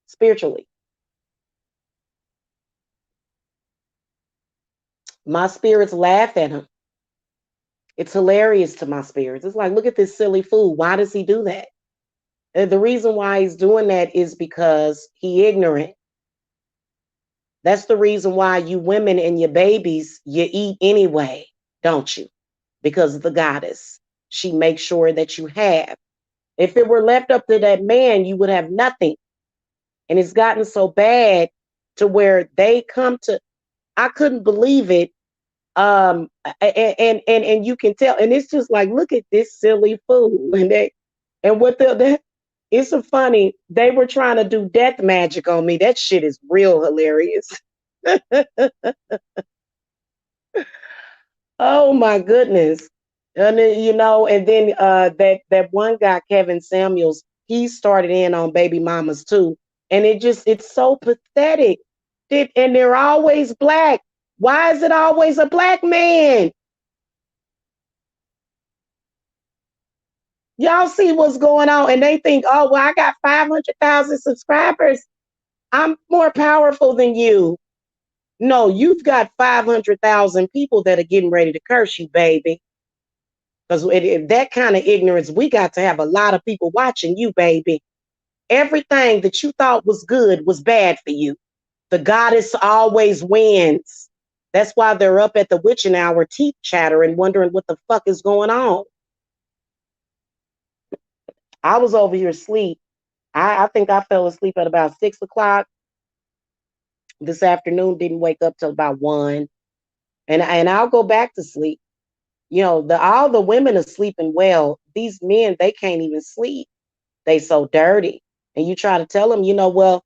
Spiritually. My spirits laugh at him. It's hilarious to my spirits. It's like, look at this silly fool. Why does he do that? And the reason why he's doing that is because he ignorant. That's the reason why you women and your babies, you eat anyway, don't you? Because of the goddess. She makes sure that you have. If it were left up to that man, you would have nothing. And it's gotten so bad to where they come to, I couldn't believe it. And you can tell, and it's just like, look at this silly fool. And what it's a funny, they were trying to do death magic on me. That shit is real hilarious. Oh my goodness. And then, and then that one guy, Kevin Samuels, he started in on baby mamas too. And it's so pathetic. And they're always black. Why is it always a black man? Y'all see what's going on, and they think, oh, well, I got 500,000 subscribers. I'm more powerful than you. No, you've got 500,000 people that are getting ready to curse you, baby. Because that kind of ignorance, we got to have a lot of people watching you, baby. Everything that you thought was good was bad for you. The goddess always wins. That's why they're up at the witching hour, teeth chattering, wondering what the fuck is going on. I was over here asleep. I think I fell asleep at about 6 o'clock this afternoon. Didn't wake up till about 1, and I'll go back to sleep. All the women are sleeping well. These men, they can't even sleep. They so dirty. And you try to tell them, well,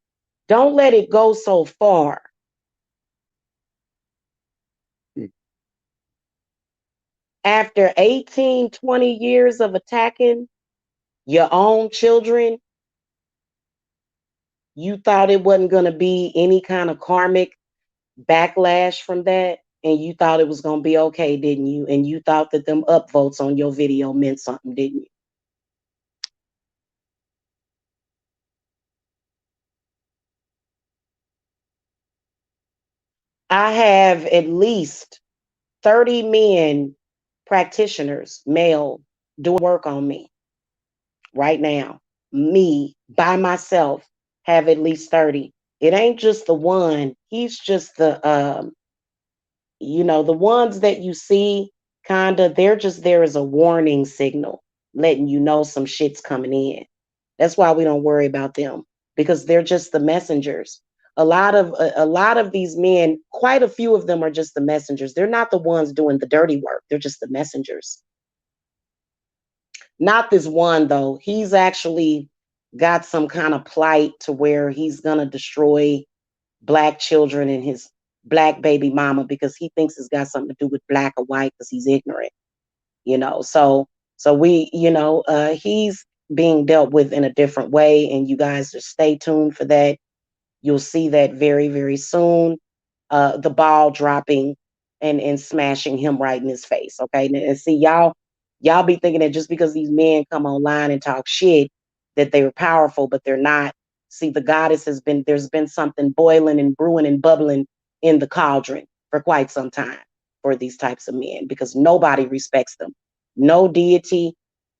don't let it go so far. After 18, 20 years of attacking your own children, you thought it wasn't going to be any kind of karmic backlash from that. And you thought it was going to be okay, didn't you? And you thought that them upvotes on your video meant something, didn't you? I have at least 30 men practitioners, male, doing work on me right now. Me by myself have at least 30. It ain't just the one. He's just the ones that you see, kinda, they're just there as a warning signal, letting you know some shit's coming in. That's why we don't worry about them, because they're just the messengers. A lot of these men, quite a few of them are just the messengers. They're not the ones doing the dirty work. They're just the messengers. Not this one though. He's actually got some kind of plight to where he's going to destroy black children and his black baby mama because he thinks it's got something to do with black or white because he's ignorant, so he's being dealt with in a different way, and you guys just stay tuned for that. You'll see that very, very soon. The ball dropping and smashing him right in his face. Okay. And see, y'all be thinking that just because these men come online and talk shit that they were powerful, but they're not. See, the goddess there's been something boiling and brewing and bubbling in the cauldron for quite some time for these types of men because nobody respects them. No deity,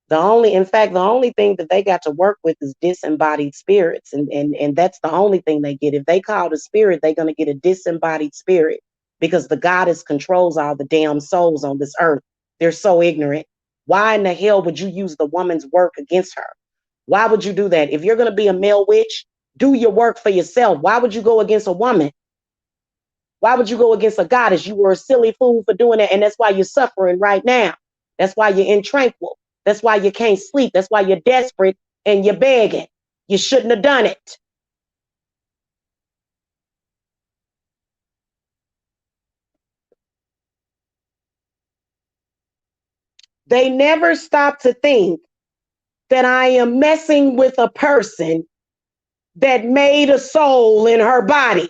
the only thing that they got to work with is disembodied spirits. And that's the only thing they get. If they call the spirit, they're going to get a disembodied spirit because the goddess controls all the damn souls on this earth. They're so ignorant. Why in the hell would you use the woman's work against her? Why would you do that? If you're going to be a male witch, do your work for yourself. Why would you go against a woman? Why would you go against a goddess? You were a silly fool for doing that. And that's why you're suffering right now. That's why you're in tranquil. That's why you can't sleep. That's why you're desperate and you're begging. You shouldn't have done it. They never stop to think that I am messing with a person that made a soul in her body.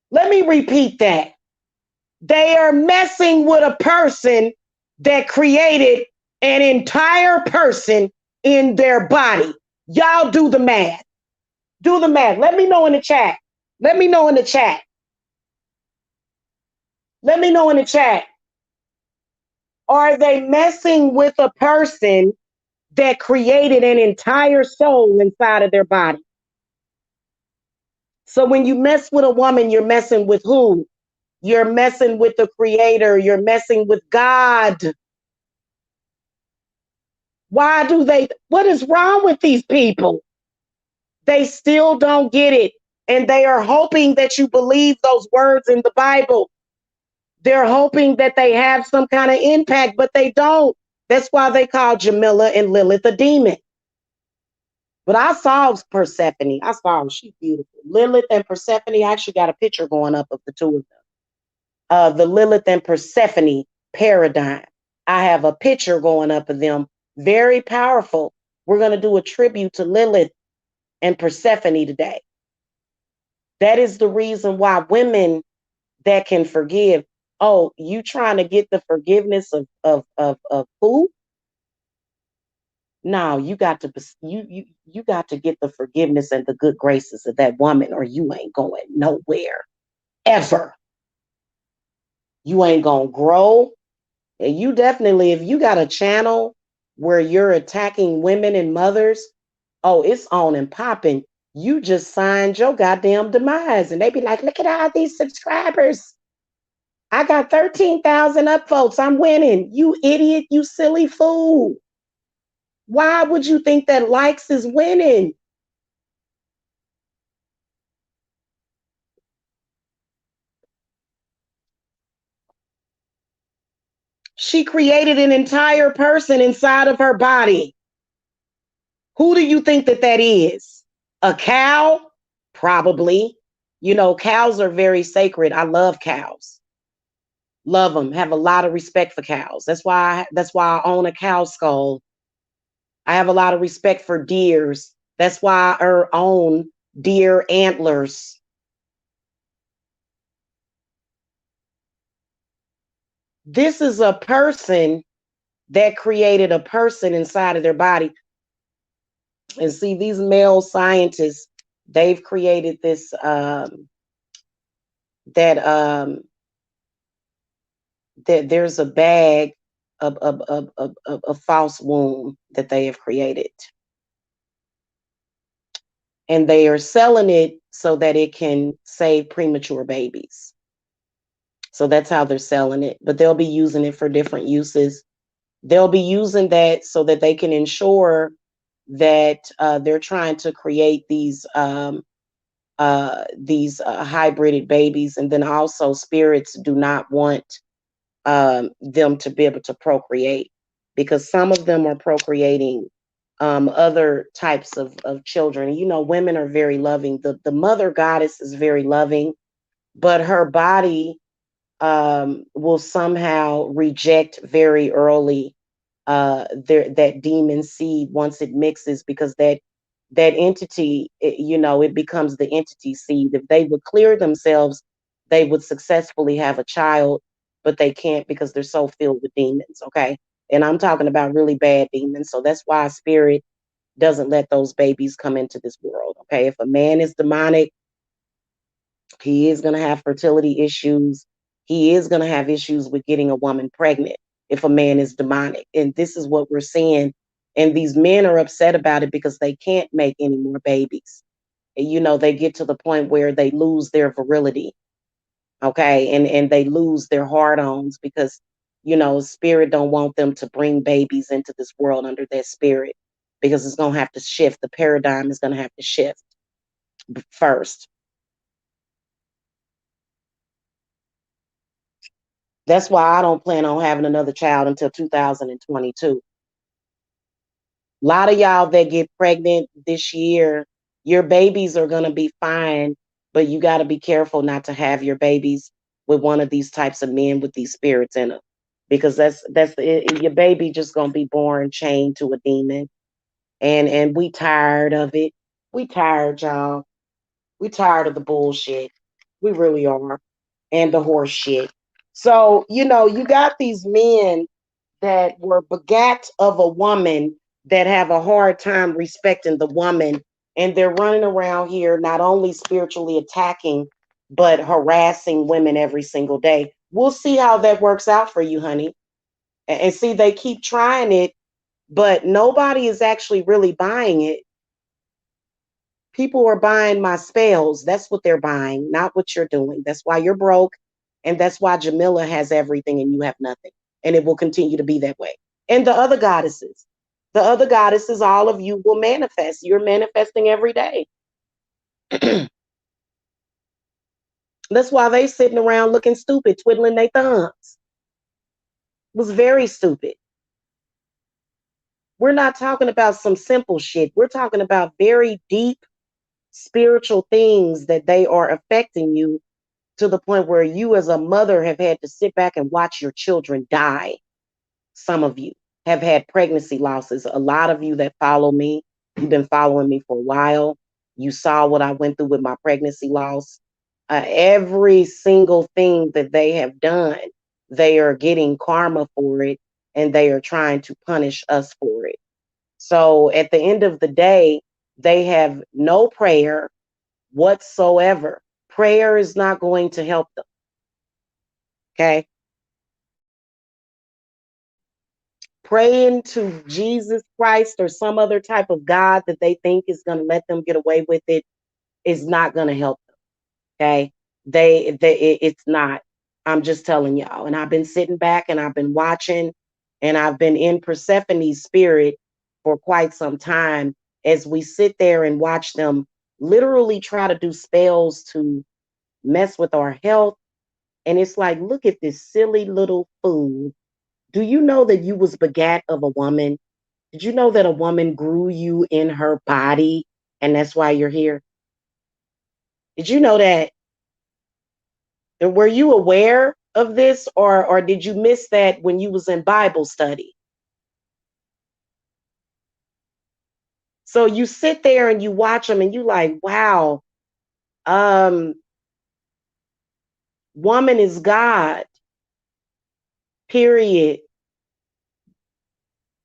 Let me repeat that. They are messing with a person that created an entire person in their body. Y'all do the math. Do the math. Let me know in the chat. Let me know in the chat. Let me know in the chat. Are they messing with a person that created an entire soul inside of their body? So when you mess with a woman, you're messing with who? You're messing with the creator. You're messing with God. What is wrong with these people? They still don't get it. And they are hoping that you believe those words in the Bible. They're hoping that they have some kind of impact, but they don't. That's why they call Jamila and Lilith a demon. But I saw Persephone. I saw her. She's beautiful. Lilith and Persephone. I actually got a picture going up of the two of them. The Lilith and Persephone paradigm. I have a picture going up of them. Very powerful. We're going to do a tribute to Lilith and Persephone today. That is the reason why women that can forgive. Oh, you trying to get the forgiveness of who? No, you got to get the forgiveness and the good graces of that woman, or you ain't going nowhere ever. You ain't gonna grow. And you definitely, if you got a channel where you're attacking women and mothers, oh, it's on and popping. You just signed your goddamn demise. And they be like, look at all these subscribers. I got 13,000 upvotes. I'm winning. You idiot, you silly fool. Why would you think that likes is winning? She created an entire person inside of her body. Who do you think that is? A cow? Probably. Cows are very sacred. I love cows. Love them. Have a lot of respect for cows. That's why I own a cow skull. I have a lot of respect for deers. That's why I own deer antlers. This is a person that created a person inside of their body. And see, these male scientists, they've created this that that there's a bag of false womb that they have created. And they are selling it so that it can save premature babies. So that's how they're selling it. But they'll be using it for different uses. They'll be using that so that they can ensure that they're trying to create these hybrided babies, and then also spirits do not want them to be able to procreate, because some of them are procreating other types of children. You know, women are very loving. The mother goddess is very loving, but her body will somehow reject very early that demon seed once it mixes, because that entity, you know, it becomes the entity seed. If they would clear themselves, they would successfully have a child, but they can't because they're so filled with demons. Okay. And I'm talking about really bad demons. So that's why spirit doesn't let those babies come into this world. Okay. If a man is demonic, he is going to have fertility issues. He is going to have issues with getting a woman pregnant if a man is demonic. And this is what we're seeing. And these men are upset about it because they can't make any more babies. You know, they get to the point where they lose their virility. Okay. And they lose their hard-ons because, you know, spirit don't want them to bring babies into this world under their spirit, because it's going to have to shift. The paradigm is going to have to shift first. That's why I don't plan on having another child until 2022. A lot of y'all that get pregnant this year, your babies are going to be fine, but you got to be careful not to have your babies with one of these types of men with these spirits in them, because your baby just going to be born chained to a demon. And we tired of it. We tired, y'all. We tired of the bullshit. We really are. And the horse shit. So, you know, you got these men that were begat of a woman that have a hard time respecting the woman. And they're running around here not only spiritually attacking, but harassing women every single day. We'll see how that works out for you, honey. And see, they keep trying it, but nobody is actually really buying it. People are buying my spells. That's what they're buying, not what you're doing. That's why you're broke. And that's why Jamila has everything and you have nothing. And it will continue to be that way. And the other goddesses, all of you will manifest. You're manifesting every day. That's why they sitting around looking stupid, twiddling their thumbs. It was very stupid. We're not talking about some simple shit. We're talking about very deep spiritual things that they are affecting you, to the point where you as a mother have had to sit back and watch your children die. Some of you have had pregnancy losses. A lot of you that follow me, you've been following me for a while. You saw what I went through with my pregnancy loss. Every single thing that they have done, they are getting karma for it, and they are trying to punish us for it. So at the end of the day, they have no prayer whatsoever. Prayer is not going to help them. Okay. Praying to Jesus Christ or some other type of God that they think is going to let them get away with it is not going to help them. Okay. It's not. I'm just telling y'all. And I've been sitting back and I've been watching, and I've been in Persephone's spirit for quite some time, as we sit there and watch them literally try to do spells to mess with our health. And it's like, look at this silly little fool. Do you know that you was begat of a woman? Did you know that a woman grew you in her body and that's why you're here? Did you know that? And were you aware of this, or did you miss that when you was in Bible study? So you sit there and you watch them and you like, wow, um, woman is God, period.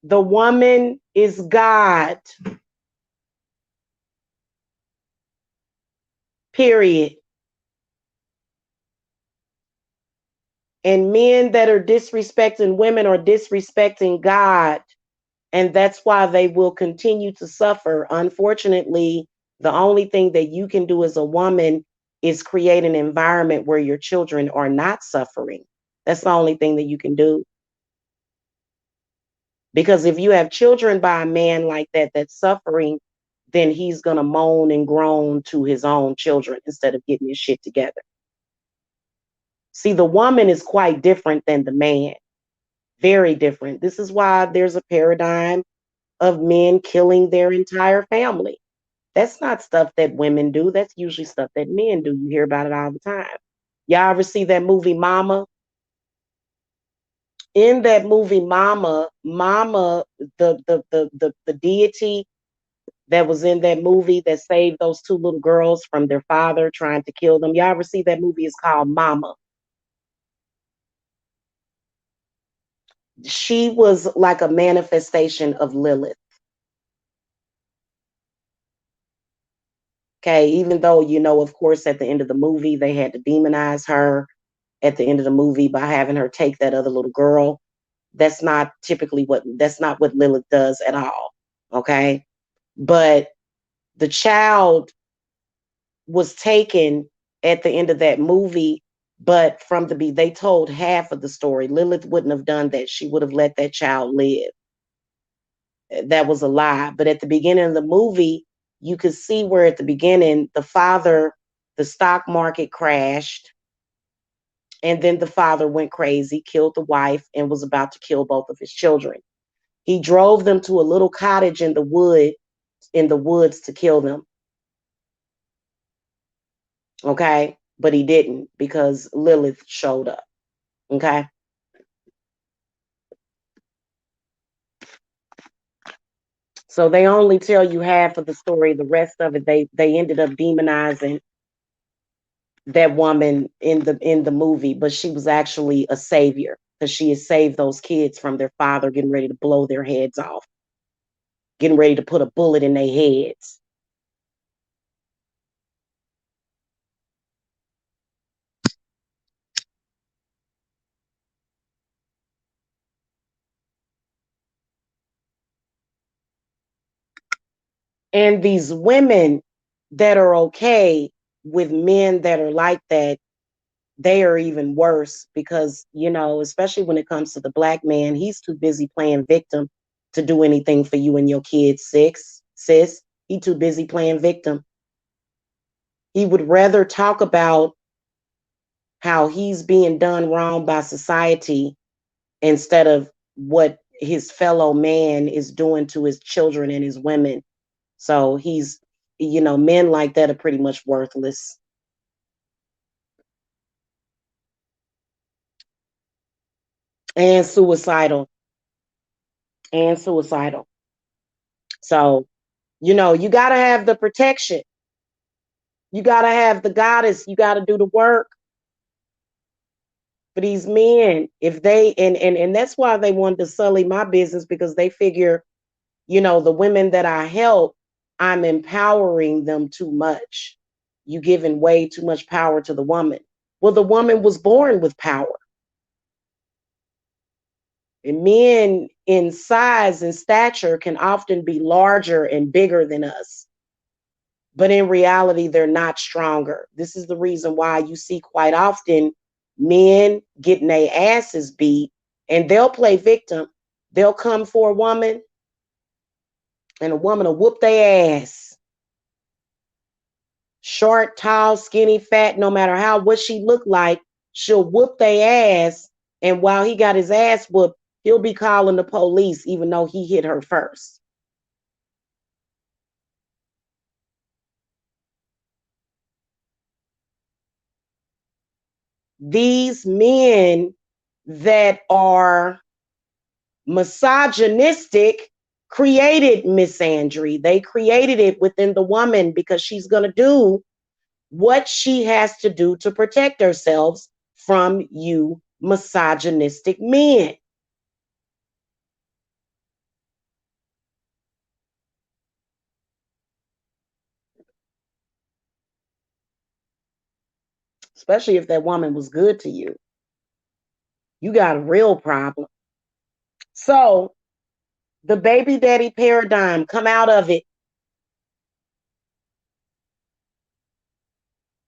The woman is God, period. And men that are disrespecting women are disrespecting God. And that's why they will continue to suffer. Unfortunately, the only thing that you can do as a woman is create an environment where your children are not suffering. That's the only thing that you can do. Because if you have children by a man like that that's suffering, then he's going to moan and groan to his own children instead of getting his shit together. See, the woman is quite different than the man. Very different. This is why there's a paradigm of men killing their entire family. That's not stuff that women do. That's usually stuff that men do. You hear about it all the time. Y'all ever see that movie Mama? In that movie Mama, the deity that was in that movie that saved those two little girls from their father trying to kill them. Y'all ever see that movie? It's called Mama. She was like a manifestation of Lilith. Okay, even though, of course, at the end of the movie, they had to demonize her at the end of the movie by having her take that other little girl. That's not what Lilith does at all. Okay. But the child was taken at the end of that movie, but they told half of the story. Lilith wouldn't have done that. She would have let that child live. That was a lie. But at the beginning of the movie, you could see where at the beginning, the stock market crashed, and then the father went crazy, killed the wife, and was about to kill both of his children. He drove them to a little cottage in the woods to kill them. Okay. But he didn't because Lilith showed up. Okay. So they only tell you half of the story. The rest of it, they ended up demonizing that woman in the movie, but she was actually a savior because she had saved those kids from their father getting ready to blow their heads off, getting ready to put a bullet in their heads. And these women that are okay with men that are like that, they are even worse because, especially when it comes to the black man, he's too busy playing victim to do anything for you and your kids, sis. He too busy playing victim. He would rather talk about how he's being done wrong by society instead of what his fellow man is doing to his children and his women. So men like that are pretty much worthless and suicidal and suicidal. So, you got to have the protection. You got to have the goddess. You got to do the work for these men. If they, and that's why they wanted to sully my business because they figure, the women that I help, I'm empowering them too much. You giving way too much power to the woman. Well, the woman was born with power. And men in size and stature can often be larger and bigger than us. But in reality, they're not stronger. This is the reason why you see quite often men getting their asses beat and they'll play victim. They'll come for a woman and a woman will whoop their ass. Short, tall, skinny, fat, no matter what she look like, she'll whoop their ass. And while he got his ass whooped, he'll be calling the police, even though he hit her first. These men that are misogynistic created misandry. They created it within the woman because she's going to do what she has to do to protect herself from you misogynistic men. Especially if that woman was good to you. You got a real problem. So, the baby daddy paradigm, come out of it.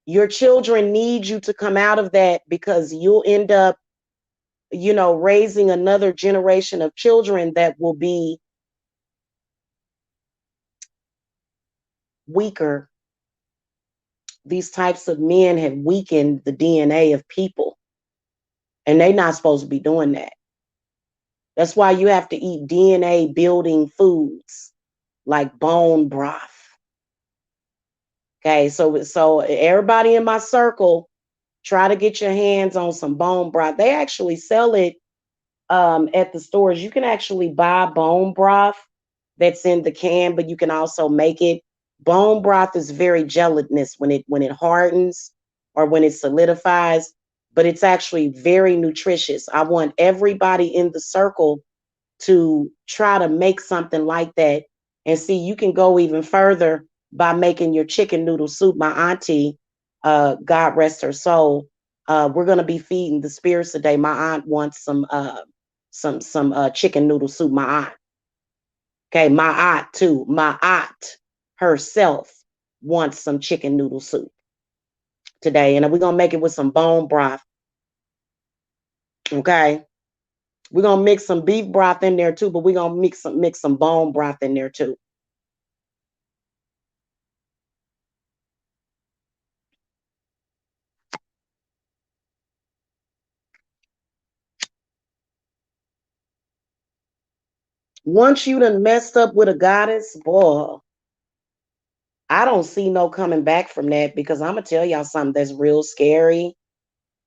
Your children need you to come out of that because you'll end up raising another generation of children that will be weaker. These types of men have weakened the DNA of people, and they're not supposed to be doing that. That's why you have to eat DNA building foods like bone broth. Okay, so everybody in my circle, try to get your hands on some bone broth. They actually sell it at the stores. You can actually buy bone broth that's in the can, but you can also make it. Bone broth is very gelatinous when it hardens or when it solidifies, but it's actually very nutritious. I want everybody in the circle to try to make something like that. And see, you can go even further by making your chicken noodle soup. My auntie, God rest her soul, we're gonna be feeding the spirits today. My aunt wants some chicken noodle soup. My aunt, okay, my aunt too. My aunt herself wants some chicken noodle soup today, and we're gonna make it with some bone broth. Okay, we're gonna mix some beef broth in there too, but we're gonna mix some bone broth in there too. Once you done messed up with a goddess, boy, I don't see no coming back from that, because I'm gonna tell y'all something that's real scary.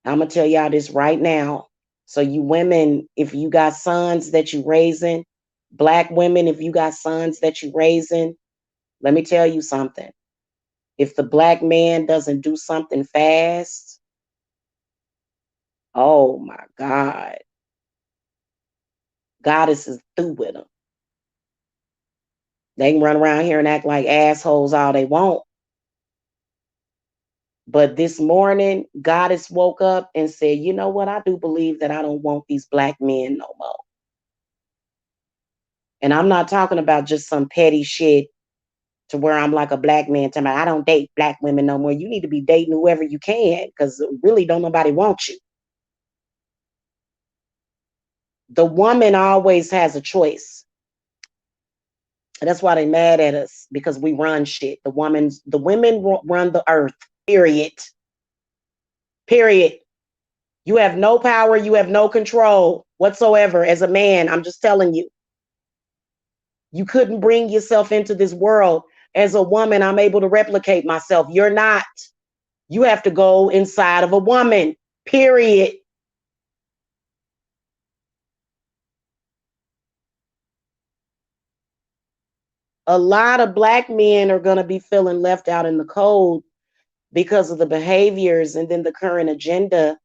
I'm gonna tell y'all this right now. So you women, if you got sons that you raising, black women, if you got sons that you raising, let me tell you something. If the black man doesn't do something fast, oh my God, goddess is through with them. They can run around here and act like assholes all they want. But this morning, Goddess woke up and said, you know what? I do believe that I don't want these black men no more. And I'm not talking about just some petty shit to where I'm like a black man telling me I don't date black women no more. You need to be dating whoever you can, because really don't nobody want you. The woman always has a choice. And that's why they mad at us, because we run shit. The women run the earth. Period. Period. You have no power. You have no control whatsoever as a man. I'm just telling you. You couldn't bring yourself into this world. As a woman, I'm able to replicate myself. You're not. You have to go inside of a woman. Period. A lot of black men are going to be feeling left out in the cold because of the behaviors and then the current agenda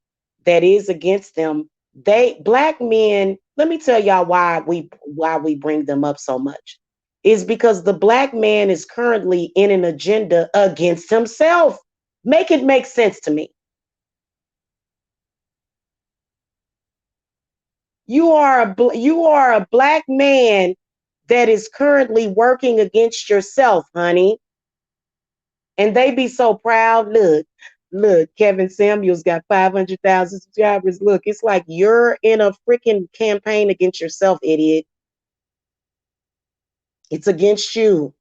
that is against them. Black men, let me tell y'all why we bring them up so much. Is because the black man is currently in an agenda against himself. Make it make sense to me. You are a black man that is currently working against yourself, honey. And they be so proud. Look, Kevin Samuels got 500,000 subscribers. Look, it's like you're in a freaking campaign against yourself, idiot. It's against you.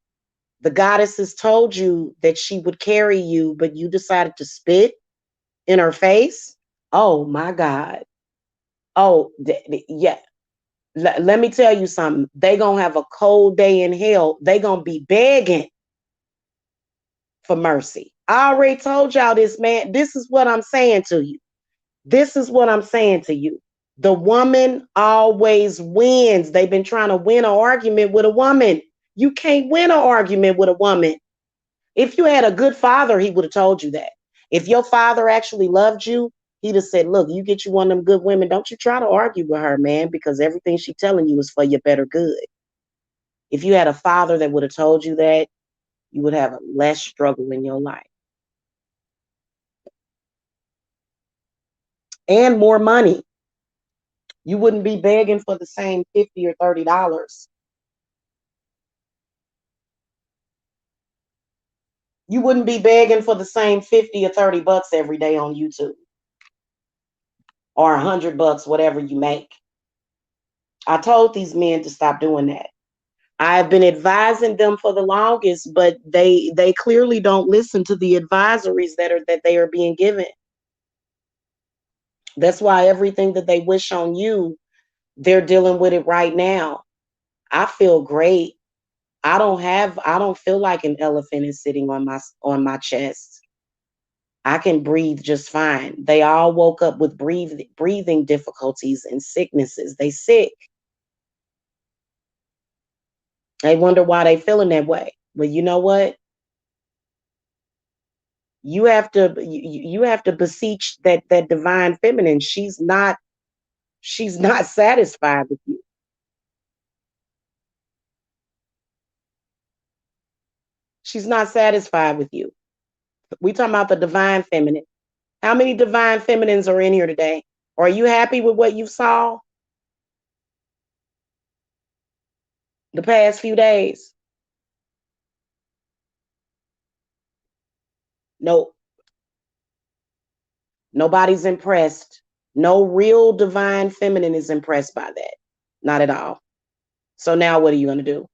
The goddesses told you that she would carry you, but you decided to spit in her face. Oh my God. Oh, yeah. Let me tell you something. They gonna have a cold day in hell. They gonna be begging for mercy. I already told y'all this, man. This is what I'm saying to you. This is what I'm saying to you. The woman always wins. They've been trying to win an argument with a woman. You can't win an argument with a woman. If you had a good father, he would have told you that. If your father actually loved you, he'd have said, look, you get you one of them good women. Don't you try to argue with her, man, because everything she's telling you is for your better good. If you had a father that would have told you that, you would have less struggle in your life and more money. You wouldn't be begging for the same $50 or $30. You wouldn't be begging for the same 50 or $30 every day on YouTube. or $100, whatever you make. I told these men to stop doing that. I've been advising them for the longest, but they clearly don't listen to the advisories that they are being given. That's why everything that they wish on you, they're dealing with it right now. I feel great. I don't feel like an elephant is sitting on my chest. I can breathe just fine. They all woke up with breathing difficulties and sicknesses. They sick. They wonder why they feeling that way. Well, you know what? You have to beseech that divine feminine. She's not satisfied with you. She's not satisfied with you. We talking about the divine feminine. How many divine feminines are in here today? Are you happy with what you saw the past few days? No, nobody's impressed. No real divine feminine is impressed by that. Not at all. So now what are you going to do?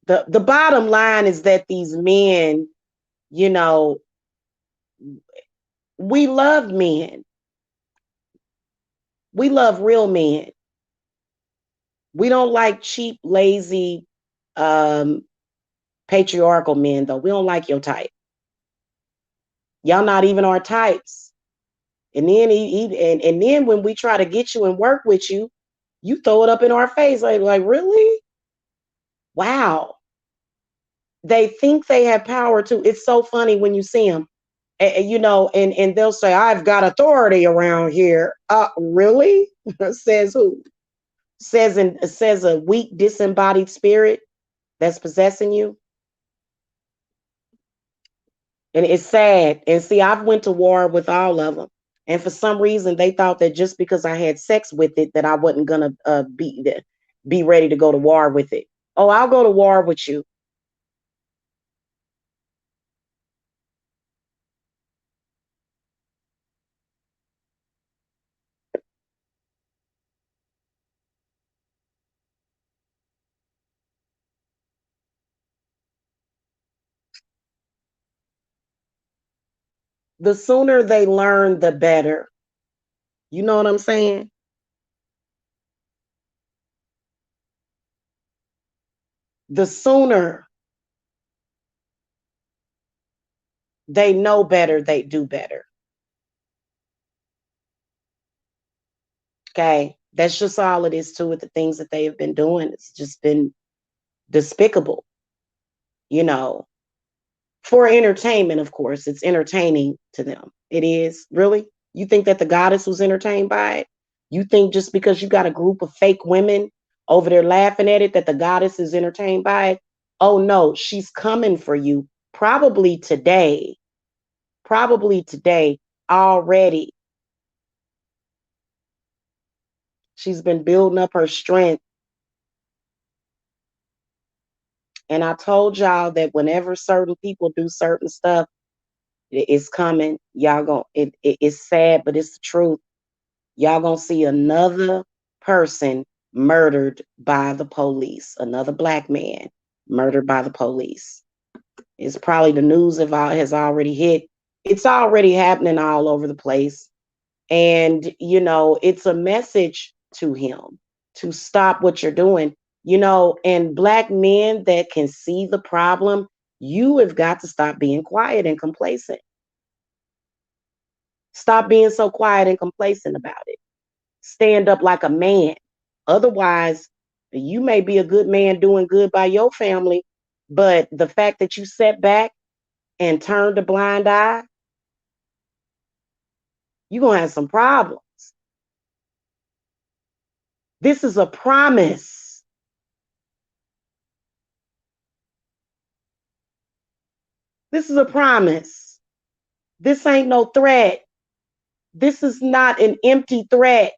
The bottom line is that these men, you know, we love men. We love real men. We don't like cheap, lazy, um, patriarchal men, though. We don't like your type. Y'all not even our types. And then and then when we try to get you and work with you, you throw it up in our face like really? Wow. They think they have power too. It's so funny when you see them, you know, and they'll say, "I've got authority around here." Really? Says who? Says a weak, disembodied spirit that's possessing you. And it's sad. And see, I've went to war with all of them. And for some reason, they thought that just because I had sex with it, that I wasn't gonna be ready to go to war with it. Oh, I'll go to war with you. The sooner they learn, the better. You know what I'm saying? The sooner they know better, they do better. Okay. That's just all it is to it. The things that they have been doing, it's just been despicable, you know, for entertainment, of course. It's entertaining to them. It is. Really? You think that the goddess was entertained by it? You think just because you got a group of fake women over there laughing at it that the goddess is entertained by it? Oh no, she's coming for you probably today. Probably today already. She's been building up her strength. And I told y'all that whenever certain people do certain stuff, it's coming. Y'all gonna it's sad, but it's the truth. Y'all gonna see another person murdered by the police, another black man murdered by the police. It's probably the news has already hit. It's already happening all over the place. And, you know, it's a message to him to stop what you're doing, you know, and black men that can see the problem, you have got to stop being quiet and complacent. Stop being so quiet and complacent about it. Stand up like a man. Otherwise, you may be a good man doing good by your family, but the fact that you sat back and turned a blind eye, you're going to have some problems. This is a promise. This is a promise. This ain't no threat. This is not an empty threat.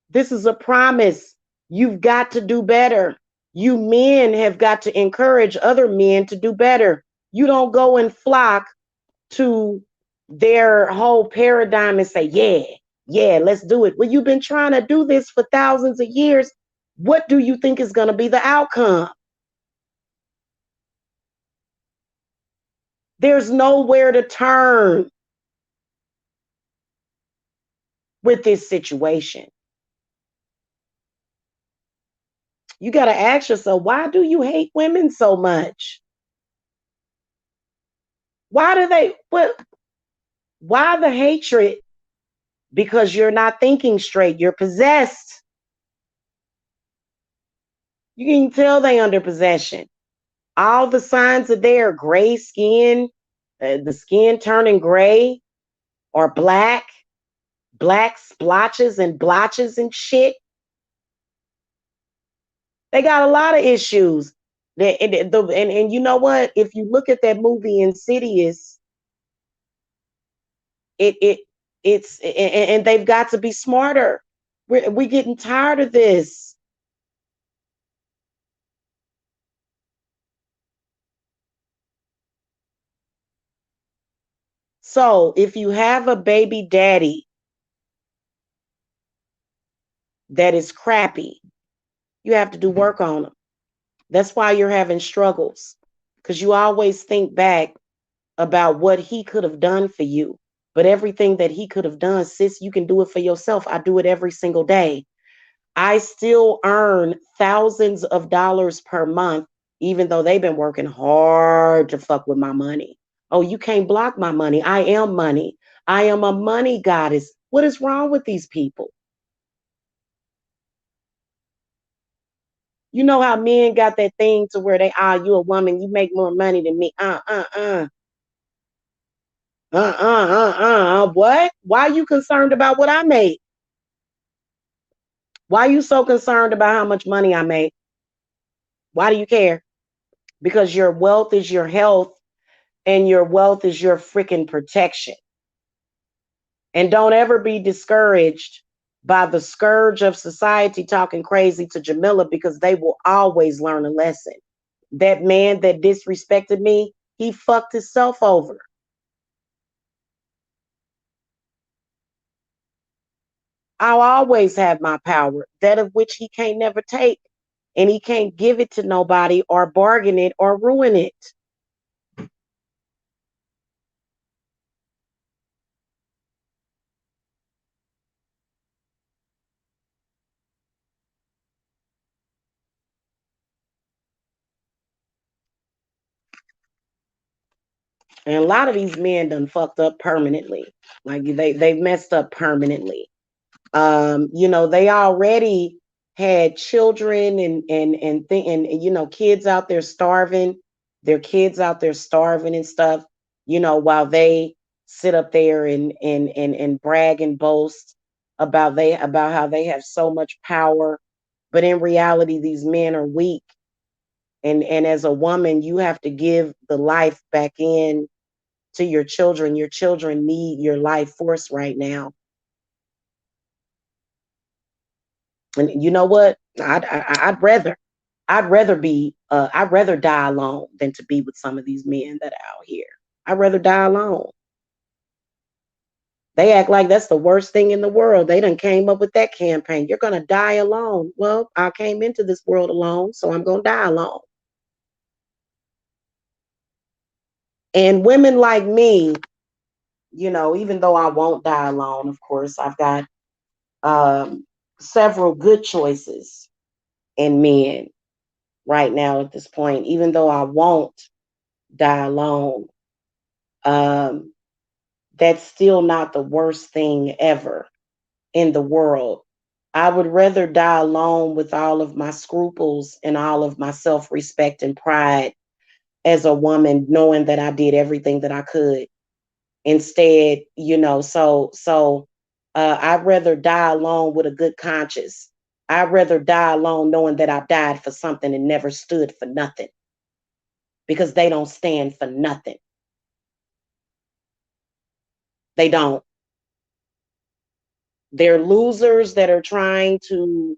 This is a promise. You've got to do better. You men have got to encourage other men to do better. You don't go and flock to their whole paradigm and say, yeah, yeah, let's do it. Well, you've been trying to do this for thousands of years. What do you think is going to be the outcome? There's nowhere to turn with this situation. You got to ask yourself, why do you hate women so much? Why do they, what, why the hatred? Because you're not thinking straight. You're possessed. You can tell they under possession. All the signs are there: gray skin, the skin turning gray or black splotches and blotches and shit. They got a lot of issues. And you know what? If you look at that movie Insidious, it it and they've got to be smarter. We're getting tired of this. So if you have a baby daddy that is crappy, you have to do work on them. That's why you're having struggles, because you always think back about what he could have done for you. But everything that he could have done, sis, you can do it for yourself. I do it every single day. I still earn thousands of dollars per month, even though they've been working hard to fuck with my money. Oh, you can't block my money. I am money. I am a money goddess. What is wrong with these people? You know how men got that thing to where they, you a woman, you make more money than me. What? Why are you concerned about what I make? Why are you so concerned about how much money I make? Why do you care? Because your wealth is your health and your wealth is your freaking protection. And don't ever be discouraged by the scourge of society talking crazy to Jamila, because they will always learn a lesson. That man that disrespected me, he fucked himself over. I'll always have my power, that of which he can't never take. And he can't give it to nobody or bargain it or ruin it. And a lot of these men done fucked up permanently. Like they've messed up permanently. They already had children and kids out there starving, their kids out there starving and stuff, while they sit up there and brag and boast about how they have so much power. But in reality, these men are weak. And as a woman, you have to give the life back in to your children. Your children need your life force right now. And you know what? I'd rather die alone than to be with some of these men that are out here. I'd rather die alone. They act like that's the worst thing in the world. They done came up with that campaign. You're gonna die alone. Well, I came into this world alone, so I'm gonna die alone. And women like me, even though I won't die alone, of course, I've got um, several good choices in men right now at this point, even though I won't die alone. Um, that's still not the worst thing ever in the world. I would rather die alone with all of my scruples and all of my self respect and pride as a woman, knowing that I did everything that I could. Instead, I'd rather die alone with a good conscience. I'd rather die alone knowing that I died for something and never stood for nothing, because they don't stand for nothing. They don't. They're losers that are trying to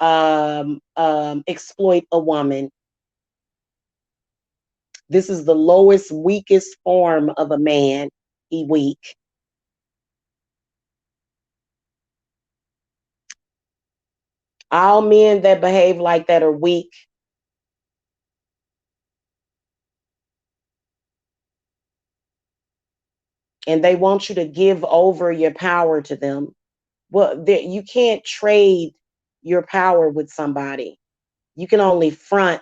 exploit a woman. This is the lowest, weakest form of a man. He weak. All men that behave like that are weak. And they want you to give over your power to them. Well, you can't trade your power with somebody. You can only front,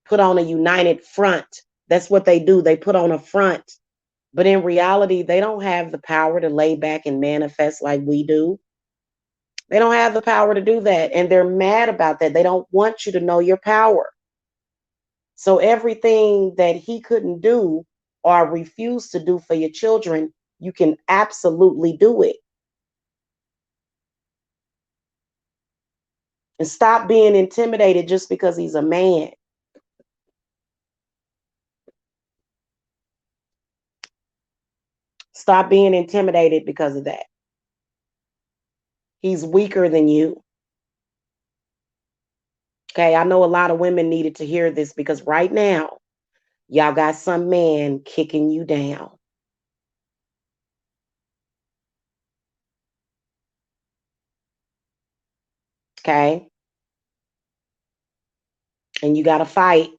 put on a united front. That's what they do. They put on a front. But in reality, they don't have the power to lay back and manifest like we do. They don't have the power to do that. And they're mad about that. They don't want you to know your power. So everything that he couldn't do or refused to do for your children, you can absolutely do it. And stop being intimidated just because he's a man. Stop being intimidated because of that. He's weaker than you. Okay, I know a lot of women needed to hear this because right now, y'all got some man kicking you down. Okay? And you got to fight.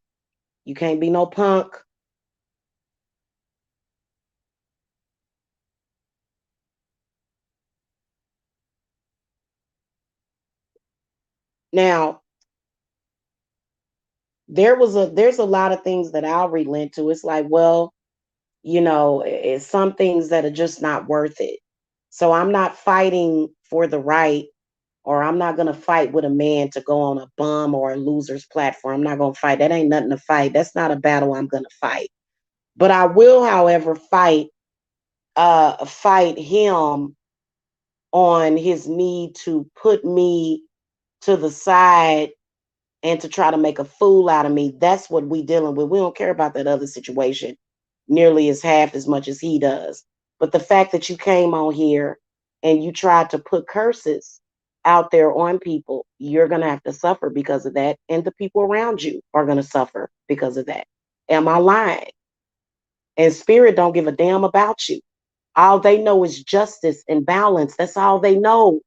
You can't be no punk. Now, there's a lot of things that I'll relent to. It's like, well, it's some things that are just not worth it. So I'm not fighting for the right, or I'm not going to fight with a man to go on a bum or a loser's platform. I'm not going to fight. That ain't nothing to fight. That's not a battle I'm going to fight. But I will, however, fight him on his need to put me to the side and to try to make a fool out of me. That's what we dealing with. We don't care about that other situation nearly as half as much as he does. But the fact that you came on here and you tried to put curses out there on people, you're going to have to suffer because of that. And the people around you are going to suffer because of that. Am I lying? And spirit don't give a damn about you. All they know is justice and balance. That's all they know.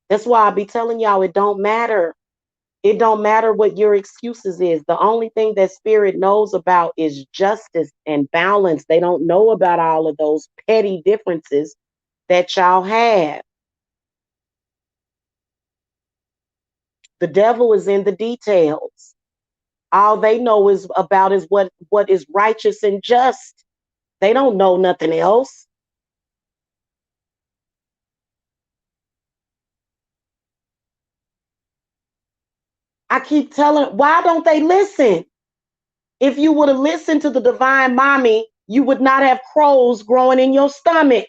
That's why I be telling y'all it don't matter. It don't matter what your excuses is. The only thing that spirit knows about is justice and balance. They don't know about all of those petty differences that y'all have. The devil is in the details. All they know is about is what is righteous and just. They don't know nothing else. I keep telling, why don't they listen? If you would have listened to the divine mommy, you would not have crows growing in your stomach.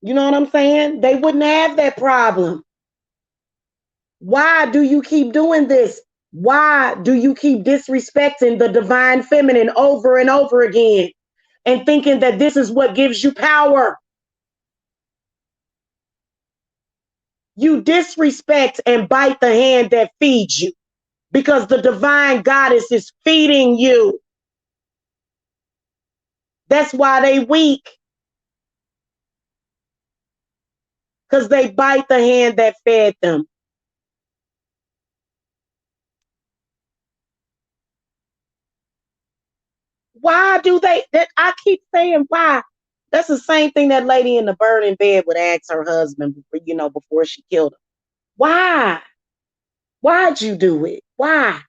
You know what I'm saying? They wouldn't have that problem. Why do you keep doing this? Why do you keep disrespecting the divine feminine over and over again and thinking that this is what gives you power? You disrespect and bite the hand that feeds you because the divine goddess is feeding you. That's why they weak, because they bite the hand that fed them. Why do they? I keep saying why. That's the same thing that lady in the burning bed would ask her husband, before she killed him. Why? Why'd you do it? Why?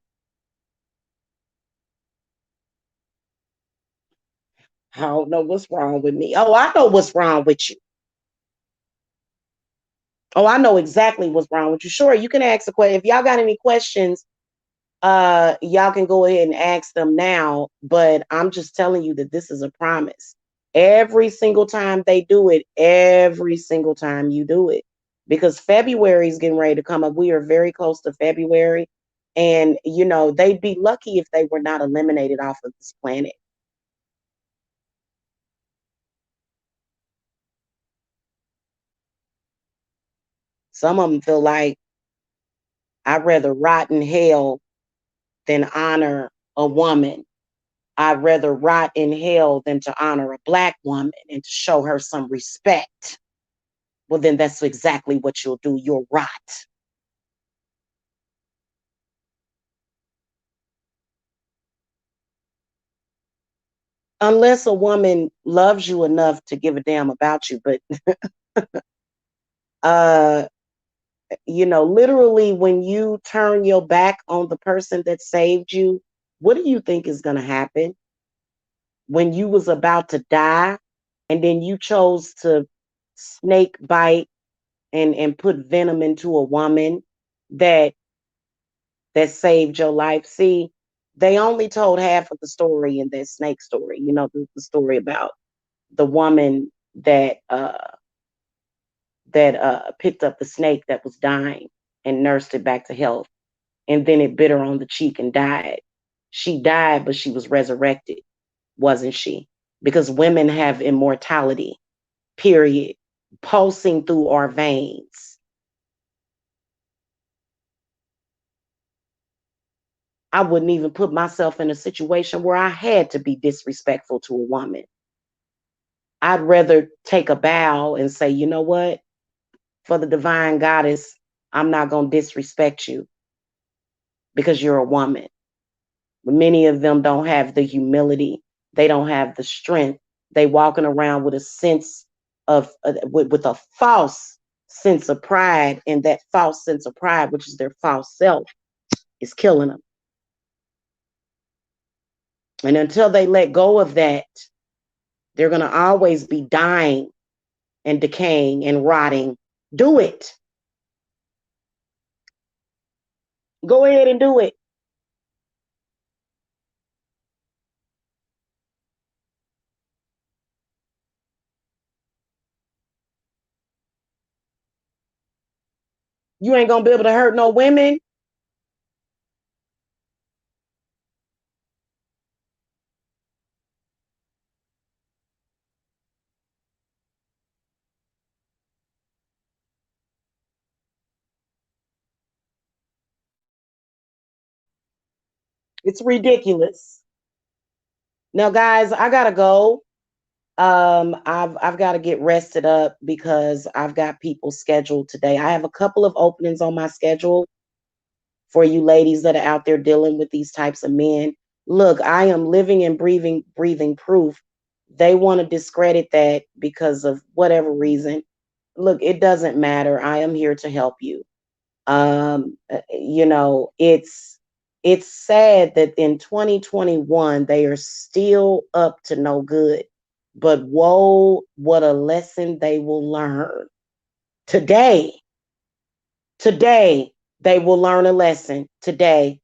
I don't know what's wrong with me. Oh, I know what's wrong with you. Oh, I know exactly what's wrong with you. Sure, you can ask a question. If y'all got any questions, y'all can go ahead and ask them now. But I'm just telling you that this is a promise. Every single time they do it, every single time you do it, because February is getting ready to come up. We are very close to February. And, they'd be lucky if they were not eliminated off of this planet. Some of them feel like I'd rather rot in hell than honor a woman. I'd rather rot in hell than to honor a black woman and to show her some respect. Well, then that's exactly what you'll do. You'll rot. Unless a woman loves you enough to give a damn about you. But, uh, literally when you turn your back on the person that saved you, what do you think is going to happen when you was about to die and then you chose to snake bite and put venom into a woman that saved your life? See, they only told half of the story in that snake story. The story about the woman that picked up the snake that was dying and nursed it back to health, and then it bit her on the cheek and died. She died, but she was resurrected, wasn't she? Because women have immortality, period, pulsing through our veins. I wouldn't even put myself in a situation where I had to be disrespectful to a woman. I'd rather take a bow and say, you know what? For the divine goddess, I'm not going to disrespect you because you're a woman. Many of them don't have the humility. They don't have the strength. They walking around with a sense of, with a false sense of pride, and that false sense of pride, which is their false self, is killing them. And until they let go of that, they're going to always be dying and decaying and rotting. Do it. Go ahead and do it. You ain't going to be able to hurt no women. It's ridiculous. Now, guys, I got to go. I've got to get rested up because I've got people scheduled today. I have a couple of openings on my schedule for you ladies that are out there dealing with these types of men. Look, I am living and breathing proof. They want to discredit that because of whatever reason. Look, it doesn't matter. I am here to help you. It's sad that in 2021 they are still up to no good. But whoa, what a lesson they will learn today. Today, they will learn a lesson today.